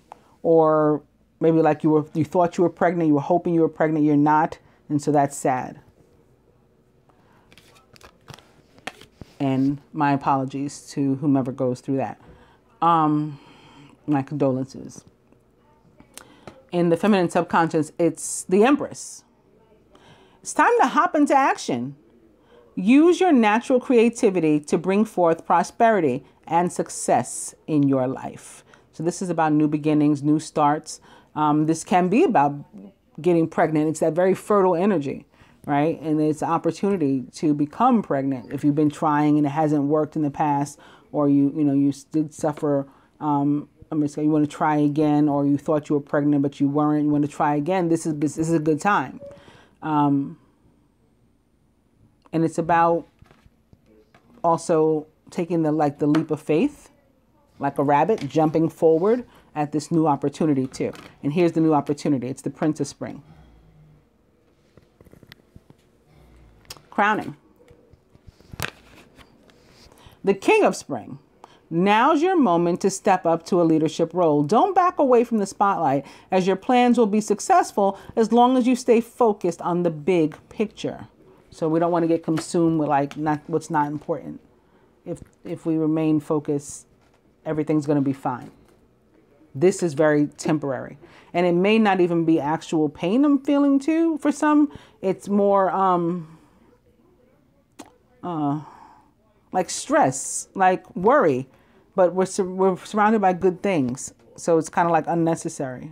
Or maybe like you thought you were pregnant, you were hoping you were pregnant, you're not, and so that's sad. And my apologies to whomever goes through that. My condolences. In the feminine subconscious, it's the Empress. It's time to hop into action. Use your natural creativity to bring forth prosperity and success in your life. So this is about new beginnings, new starts. This can be about getting pregnant. It's that very fertile energy, right? And it's an opportunity to become pregnant if you've been trying and it hasn't worked in the past, or you did suffer. You want to try again, or you thought you were pregnant but you weren't. You want to try again. This is a good time. And it's about also taking the leap of faith, like a rabbit, jumping forward at this new opportunity too. And here's the new opportunity. It's the Prince of Spring. Crowning. The King of Spring. Now's your moment to step up to a leadership role. Don't back away from the spotlight, as your plans will be successful as long as you stay focused on the big picture. So we don't want to get consumed with what's not important. If we remain focused, everything's going to be fine. This is very temporary. And it may not even be actual pain I'm feeling too. For some, it's more like stress, like worry, but we're surrounded by good things. So it's kind of like unnecessary.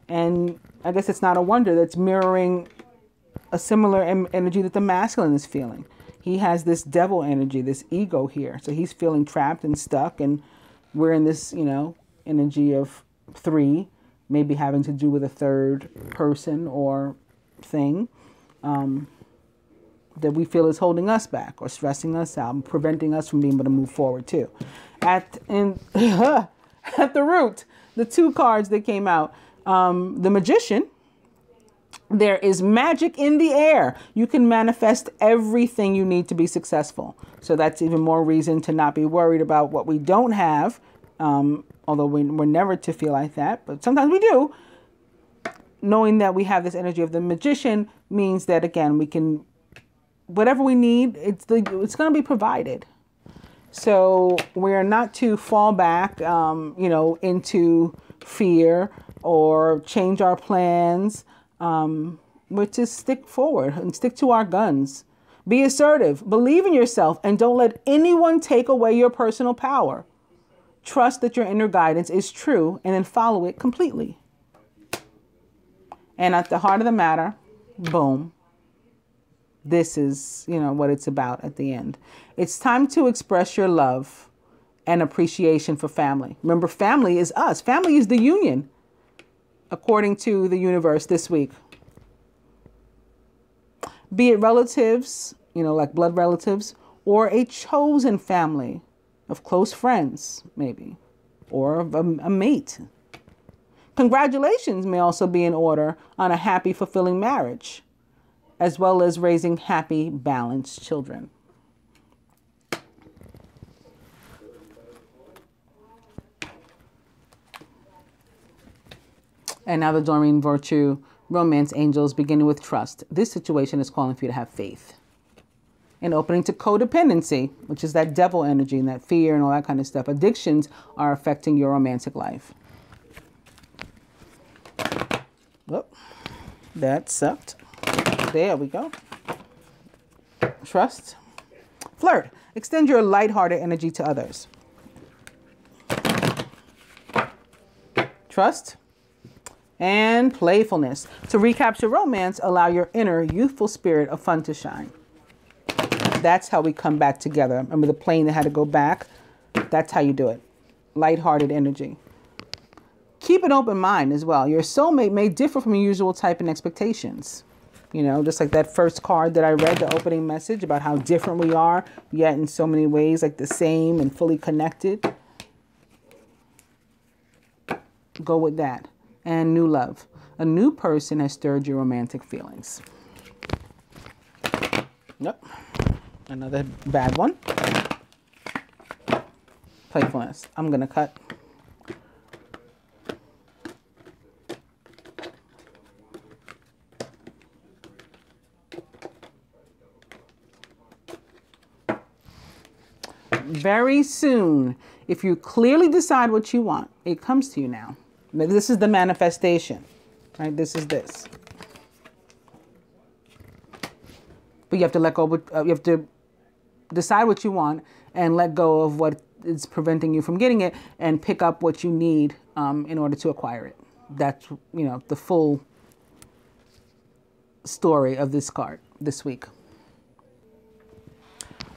And I guess it's not a wonder that's mirroring a similar energy that the masculine is feeling. He has this devil energy, this ego here. So he's feeling trapped and stuck, and we're in this, you know, energy of 3, maybe having to do with a third person or thing that we feel is holding us back or stressing us out and preventing us from being able to move forward too. At the root, the 2 cards that came out, the Magician. There is magic in the air. You can manifest everything you need to be successful. So that's even more reason to not be worried about what we don't have. Although we're never to feel like that, but sometimes we do. Knowing that we have this energy of the Magician means that, again, we can, whatever we need, it's going to be provided. So we're not to fall back, you know, into fear or change our plans. We're to stick forward and stick to our guns. Be assertive, believe in yourself, and don't let anyone take away your personal power. Trust that your inner guidance is true and then follow it completely. And at the heart of the matter, boom. This is, you know, what it's about at the end. It's time to express your love and appreciation for family. Remember, family is us. Family is the union, according to the universe this week. Be it relatives, you know, like blood relatives, or a chosen family of close friends, maybe, or a mate. Congratulations may also be in order on a happy, fulfilling marriage, as well as raising happy, balanced children. And now the Doreen Virtue Romance Angels, beginning with trust. This situation is calling for you to have faith. And opening to codependency, which is that devil energy and that fear and all that kind of stuff. Addictions are affecting your romantic life. Whoop, that sucked. There we go. Trust. Flirt. Extend your lighthearted energy to others. Trust. And playfulness. To recapture romance, allow your inner youthful spirit of fun to shine. That's how we come back together. Remember the plane that had to go back? That's how you do it. Lighthearted energy. Keep an open mind as well. Your soulmate may differ from your usual type and expectations. You know, just like that first card that I read, the opening message about how different we are, yet in so many ways like the same and fully connected. Go with that. And new love. A new person has stirred your romantic feelings. Yep. Another bad one. Playfulness. I'm going to cut. Very soon, if you clearly decide what you want, it comes to you now. This is the manifestation, right? This is this. But you have to let go. You have to decide what you want and let go of what is preventing you from getting it, and pick up what you need in order to acquire it. That's, you know, the full story of this card this week.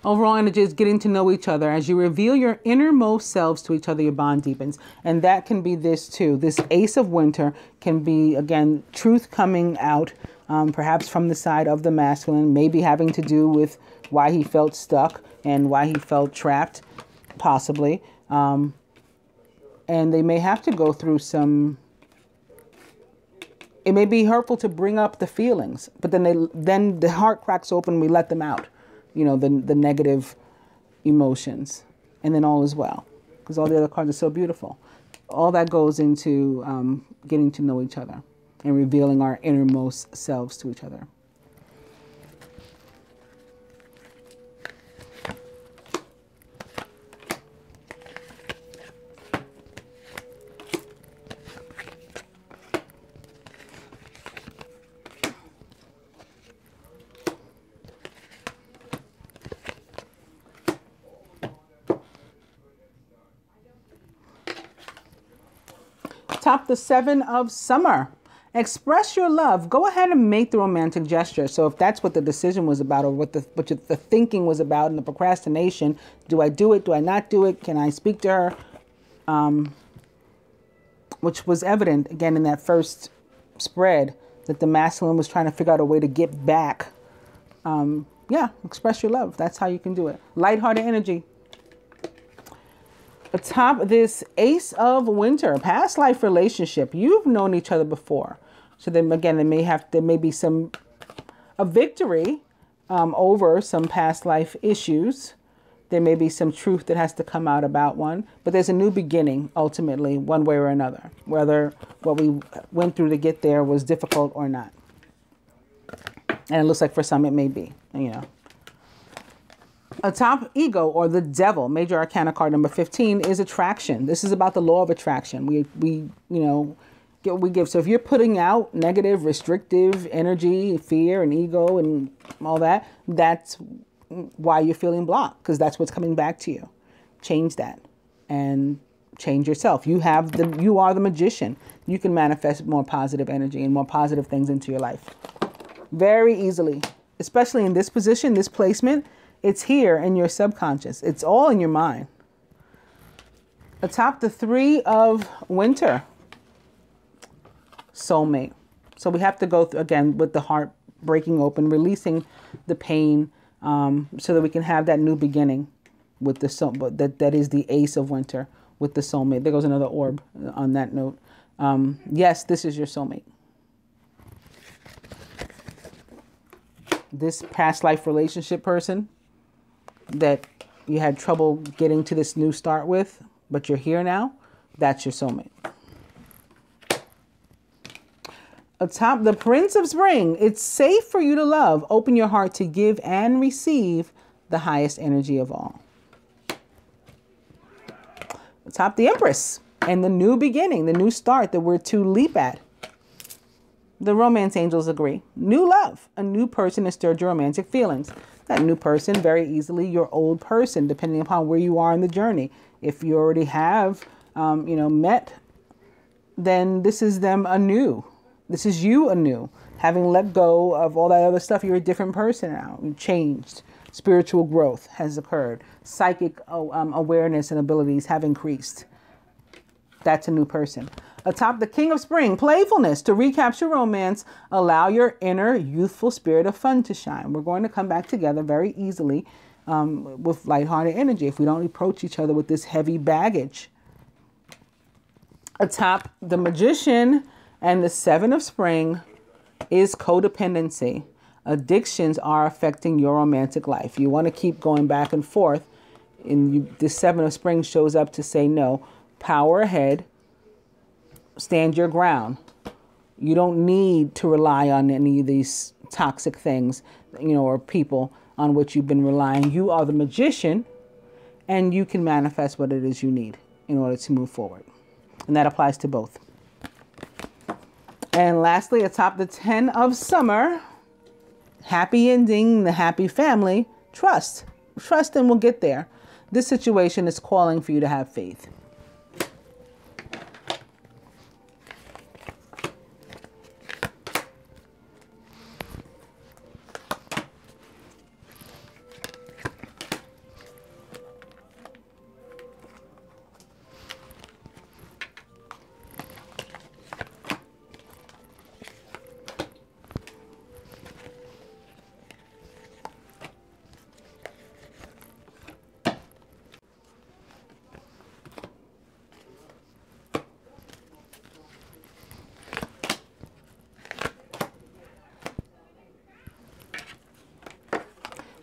Overall energy is getting to know each other. As you reveal your innermost selves to each other, your bond deepens. And that can be this too. This Ace of Winter can be, again, truth coming out, perhaps from the side of the masculine, maybe having to do with why he felt stuck and why he felt trapped, possibly. And they may have to go through some... It may be hurtful to bring up the feelings, but then the heart cracks open, we let them out. You know, the negative emotions, and then all is well, because all the other cards are so beautiful. All that goes into getting to know each other and revealing our innermost selves to each other. Top the 7 of summer. Express your love. Go ahead and make the romantic gesture. So if that's what the decision was about, or what the thinking was about, and the procrastination, do I do it? Do I not do it? Can I speak to her? Which was evident again in that first spread, that the masculine was trying to figure out a way to get back. Yeah, express your love. That's how you can do it. Lighthearted energy. Atop this Ace of Winter, past life relationship. You've known each other before. So then again, there may be a victory over some past life issues. There may be some truth that has to come out about one, but there's a new beginning ultimately, one way or another, whether what we went through to get there was difficult or not. And it looks like for some it may be, you know. Atop ego, or the devil, major arcana card number 15, is attraction. This is about the law of attraction. We you know, get what we give. So if you're putting out negative, restrictive energy, fear and ego and all that, that's why you're feeling blocked, because that's what's coming back to you. Change that and change yourself. You are the magician. You can manifest more positive energy and more positive things into your life very easily, especially in this position, this placement. It's here in your subconscious. It's all in your mind. Atop the 3 of Winter, soulmate. So we have to go through, again, with the heart breaking open, releasing the pain, so that we can have that new beginning with the soul. That is the Ace of Winter with the soulmate. There goes another orb on that note. Yes, this is your soulmate. This past life relationship person that you had trouble getting to this new start with, but you're here now, that's your soulmate. Atop the Prince of Spring, it's safe for you to love. Open your heart to give and receive the highest energy of all. Atop the Empress, and the new beginning, the new start that we're to leap at. The romance angels agree. New love. A new person has stirred your romantic feelings. That new person, very easily your old person, depending upon where you are in the journey. If you already have, met, then this is them anew. This is you anew. Having let go of all that other stuff, you're a different person now. You've changed. Spiritual growth has occurred. Psychic awareness and abilities have increased. That's a new person. Atop the King of Spring, playfulness. To recapture romance, allow your inner youthful spirit of fun to shine. We're going to come back together very easily with lighthearted energy if we don't approach each other with this heavy baggage. Atop the Magician and the 7 of Spring is codependency. Addictions are affecting your romantic life. You want to keep going back and forth. And the 7 of Spring shows up to say no. Power ahead. Stand your ground. You don't need to rely on any of these toxic things, or people on which you've been relying. You are the magician, and you can manifest what it is you need in order to move forward. And that applies to both. And lastly, atop the 10 of Summer, happy ending, the happy family, trust. Trust and we'll get there. This situation is calling for you to have faith.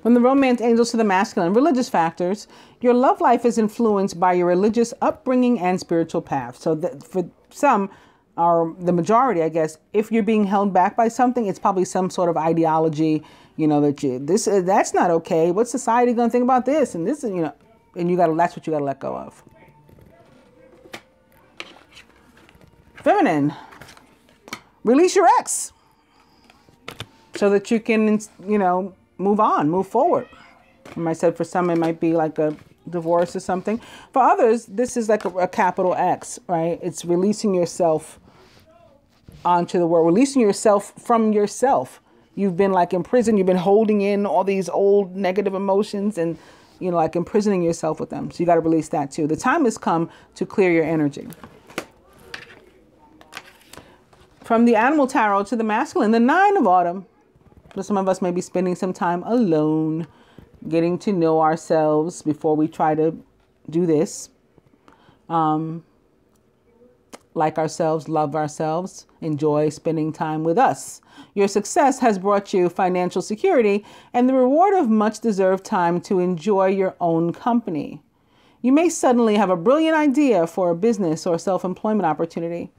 From the romance angels to the masculine, religious factors, your love life is influenced by your religious upbringing and spiritual path. So that for some, or the majority, I guess, if you're being held back by something, it's probably some sort of ideology, that that's not okay. What's society going to think about this? And this, and that's what you got to let go of. Feminine, release your ex so that you can, move on, move forward. I said for some, it might be like a divorce or something. For others, this is like a capital X, right? It's releasing yourself onto the world, releasing yourself from yourself. You've been like in prison. You've been holding in all these old negative emotions and, you know, like imprisoning yourself with them. So you got to release that too. The time has come to clear your energy. From the animal tarot to the masculine, the 9 of autumn. So some of us may be spending some time alone, getting to know ourselves before we try to do this. Like ourselves, love ourselves, enjoy spending time with us. Your success has brought you financial security and the reward of much deserved time to enjoy your own company. You may suddenly have a brilliant idea for a business or self-employment opportunity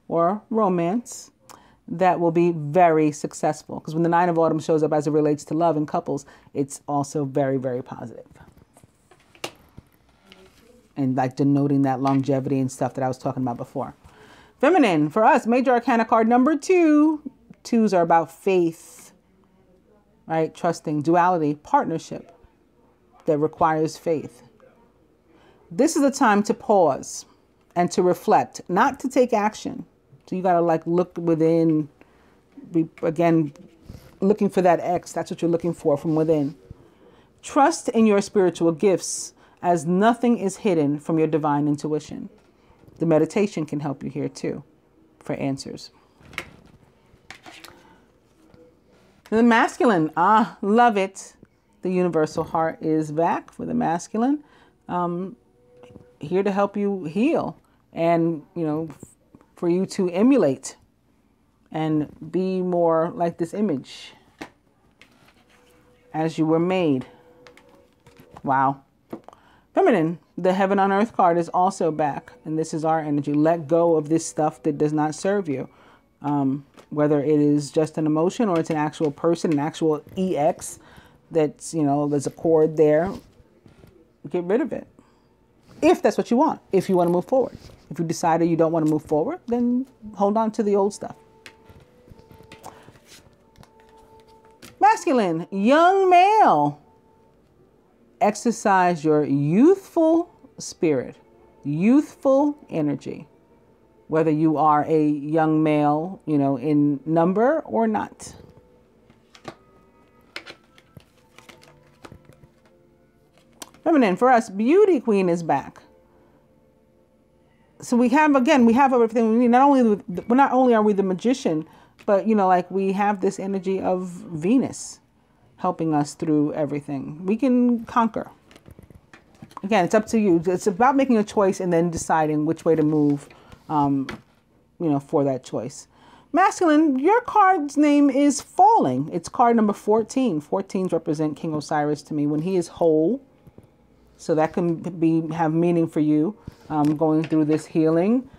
or romance that will be very successful. Because when the 9 of autumn shows up as it relates to love and couples, it's also very, very positive. And like denoting that longevity and stuff that I was talking about before. Feminine, for us, major arcana card number 2. 2s are about faith, right? Trusting, duality, partnership that requires faith. This is a time to pause and to reflect, not to take action. So you got to like look within, again, looking for that X. That's what you're looking for from within. Trust in your spiritual gifts as nothing is hidden from your divine intuition. The meditation can help you here too for answers. The masculine, love it. The universal heart is back for the masculine. Here to help you heal and, you know, for you to emulate and be more like this image as you were made. Wow. Feminine, the heaven on earth card is also back. And this is our energy. Let go of this stuff that does not serve you. Whether it is just an emotion or it's an actual person, an actual EX that's, you know, there's a cord there. Get rid of it. If that's what you want. If you want to move forward. If you decided you don't want to move forward, then hold on to the old stuff. Masculine, young male. Exercise your youthful spirit, youthful energy, whether you are a young male, you know, in number or not. Feminine, for us, beauty queen is back. So we have, again, we have everything we need. Not only are we the magician, but, you know, like we have this energy of Venus helping us through everything. We can conquer. Again, it's up to you. It's about making a choice and then deciding which way to move, you know, for that choice. Masculine, your card's name is Falling. It's card number 14. 14s represent King Osiris to me when he is whole. So that can have meaning for you, going through this healing,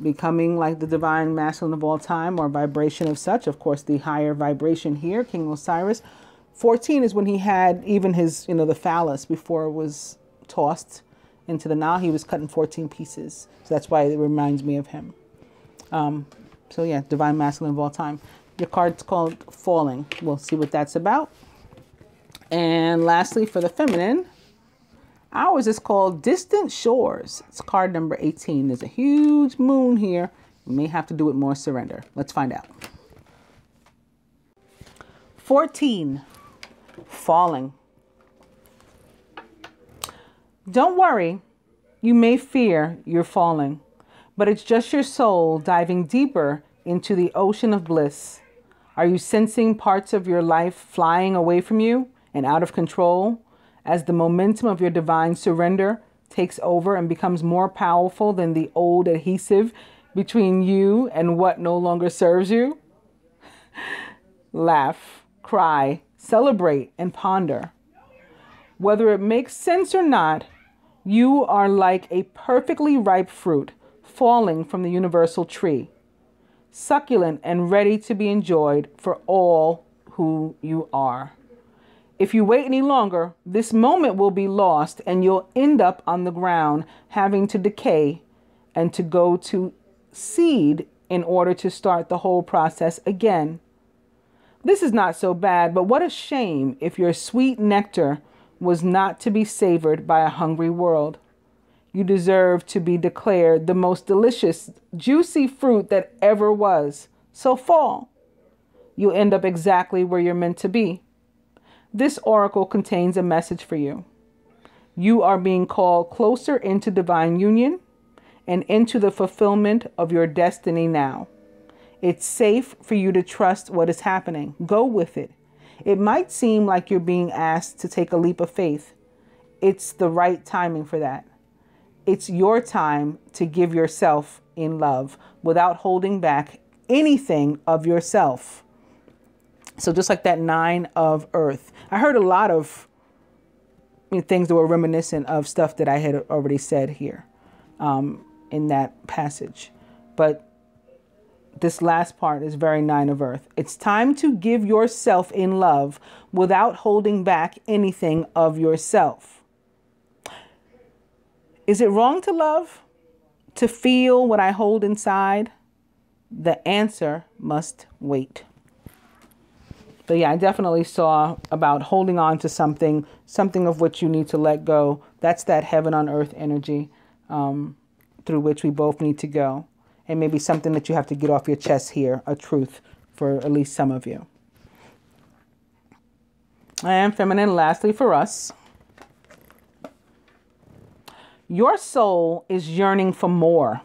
becoming like the divine masculine of all time or vibration of such. Of course, the higher vibration here, King Osiris. 14 is when he had even his, you know, the phallus before it was tossed into the Nile. He was cut in 14 pieces. So that's why it reminds me of him. So yeah, divine masculine of all time. Your card's called Falling. We'll see what that's about. And lastly, for the feminine, ours is called Distant Shores. It's card number 18. There's a huge moon here. You may have to do it more surrender. Let's find out. 14, Falling. Don't worry. You may fear you're falling, but it's just your soul diving deeper into the ocean of bliss. Are you sensing parts of your life flying away from you and out of control? As the momentum of your divine surrender takes over and becomes more powerful than the old adhesive between you and what no longer serves you? Laugh, cry, celebrate, and ponder. Whether it makes sense or not, you are like a perfectly ripe fruit falling from the universal tree, succulent and ready to be enjoyed for all who you are. If you wait any longer, this moment will be lost and you'll end up on the ground having to decay and to go to seed in order to start the whole process again. This is not so bad, but what a shame if your sweet nectar was not to be savored by a hungry world. You deserve to be declared the most delicious, juicy fruit that ever was. So fall. You'll end up exactly where you're meant to be. This oracle contains a message for you. You are being called closer into divine union and into the fulfillment of your destiny now. It's safe for you to trust what is happening. Go with it. It might seem like you're being asked to take a leap of faith. It's the right timing for that. It's your time to give yourself in love without holding back anything of yourself. So just like that 9 of earth, I heard a lot of things that were reminiscent of stuff that I had already said here in that passage. But this last part is very 9 of earth. It's time to give yourself in love without holding back anything of yourself. Is it wrong to love? To feel what I hold inside? The answer must wait. But yeah, I definitely saw about holding on to something of which you need to let go. That's that heaven on earth energy through which we both need to go. And maybe something that you have to get off your chest here, a truth for at least some of you. And feminine, lastly for us. Your soul is yearning for more.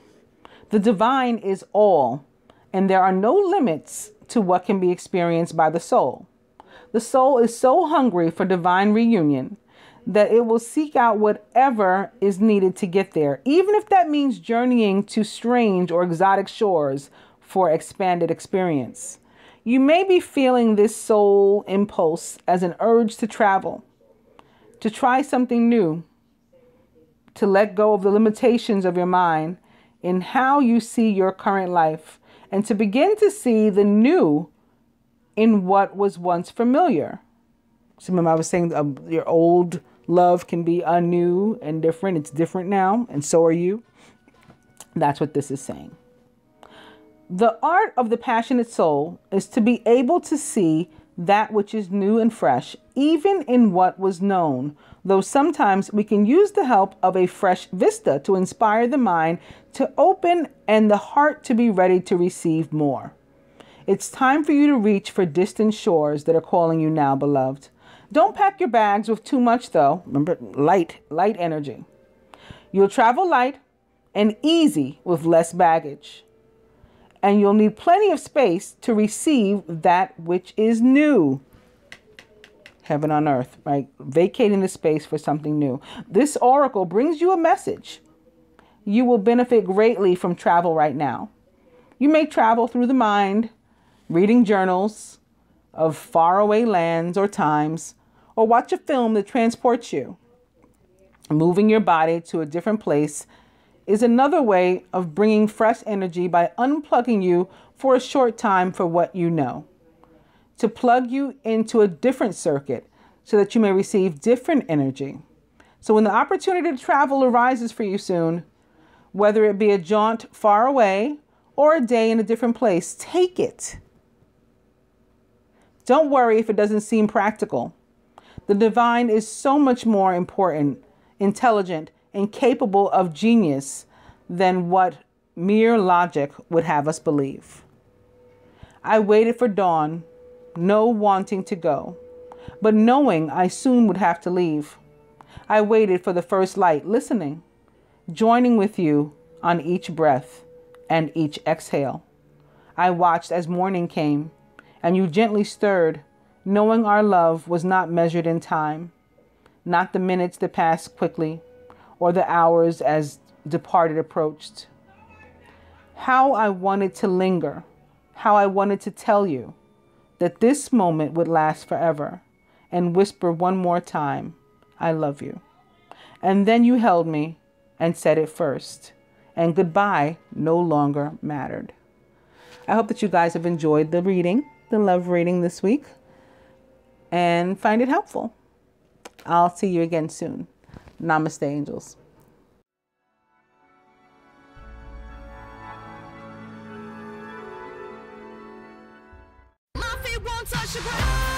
The divine is all, and there are no limits to what can be experienced by the soul. The soul is so hungry for divine reunion that it will seek out whatever is needed to get there, even if that means journeying to strange or exotic shores for expanded experience. You may be feeling this soul impulse as an urge to travel, to try something new, to let go of the limitations of your mind in how you see your current life, and to begin to see the new in what was once familiar. So remember I was saying your old love can be anew and different. It's different now, and so are you. That's what this is saying. The art of the passionate soul is to be able to see that which is new and fresh, even in what was known, though sometimes we can use the help of a fresh vista to inspire the mind to open and the heart to be ready to receive more. It's time for you to reach for distant shores that are calling you now, beloved. Don't pack your bags with too much, though. Remember, light energy. You'll travel light and easy with less baggage. And you'll need plenty of space to receive that which is new. Heaven on earth, right? Vacating the space for something new. This oracle brings you a message. You will benefit greatly from travel right now. You may travel through the mind, reading journals of faraway lands or times, or watch a film that transports you. Moving your body to a different place is another way of bringing fresh energy by unplugging you for a short time for what you know. To plug you into a different circuit so that you may receive different energy. So when the opportunity to travel arises for you soon, whether it be a jaunt far away or a day in a different place, take it. Don't worry if it doesn't seem practical. The divine is so much more important, intelligent, and capable of genius than what mere logic would have us believe. I waited for dawn, no wanting to go, but knowing I soon would have to leave. I waited for the first light, listening, joining with you on each breath and each exhale. I watched as morning came, and you gently stirred, knowing our love was not measured in time, not the minutes that passed quickly, or the hours as departed approached. How I wanted to linger, how I wanted to tell you that this moment would last forever, and whisper one more time, I love you. And then you held me and said it first, and goodbye no longer mattered. I hope that you guys have enjoyed the reading, the love reading this week, and find it helpful. I'll see you again soon. Namaste, angels. My feet won't touch the ground.